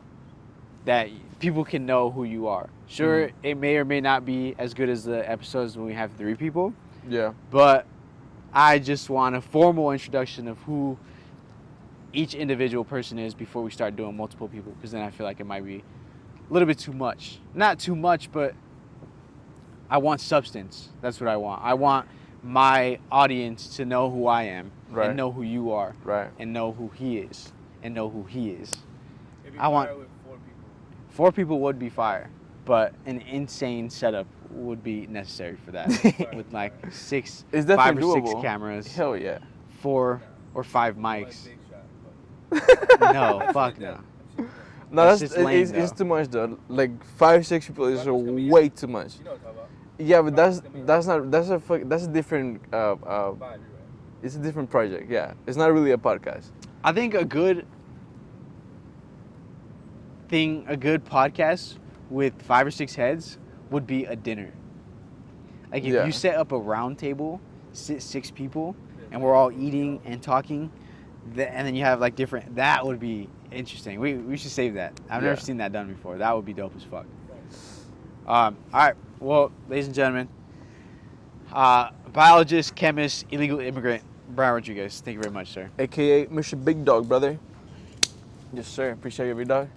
that people can know who you are. Sure, It may or may not be as good as the episodes when we have 3 people, Yeah. but I just want a formal introduction of who each individual person is before we start doing multiple people, because then I feel like it might be a little bit too much. Not too much, but I want substance. That's what I want. I want my audience to know who I am, Right. and know who you are, Right. and know who he is, and know who he is. It'd be I want- fire with 4 people. 4 people would be fire, but an insane setup would be necessary for that. With like 6, It's 5 definitely or 6 doable. cameras, Hell yeah. 4 or 5 Like mics. big shot, but- No, fuck no. No, That's that's just lame, it's though. too much though. Like 5, 6 people is way too much. You know what I'm talking about. Yeah, but that's a different Vibe, you're right. it's a different project. Yeah, it's not really a podcast. I think a good podcast with 5 or 6 heads would be a dinner. Like if Yeah. you set up a round table, sit 6 people, and we're all eating and talking, and then you have like different. That would be interesting. We should save that. I've never Yeah. seen that done before. That would be dope as fuck. All right. Well, ladies and gentlemen, biologist, chemist, illegal immigrant, Bryan Rodriguez. Thank you very much, sir. AKA Mr. Big Dog, brother. Yes, sir. Appreciate you, big dog.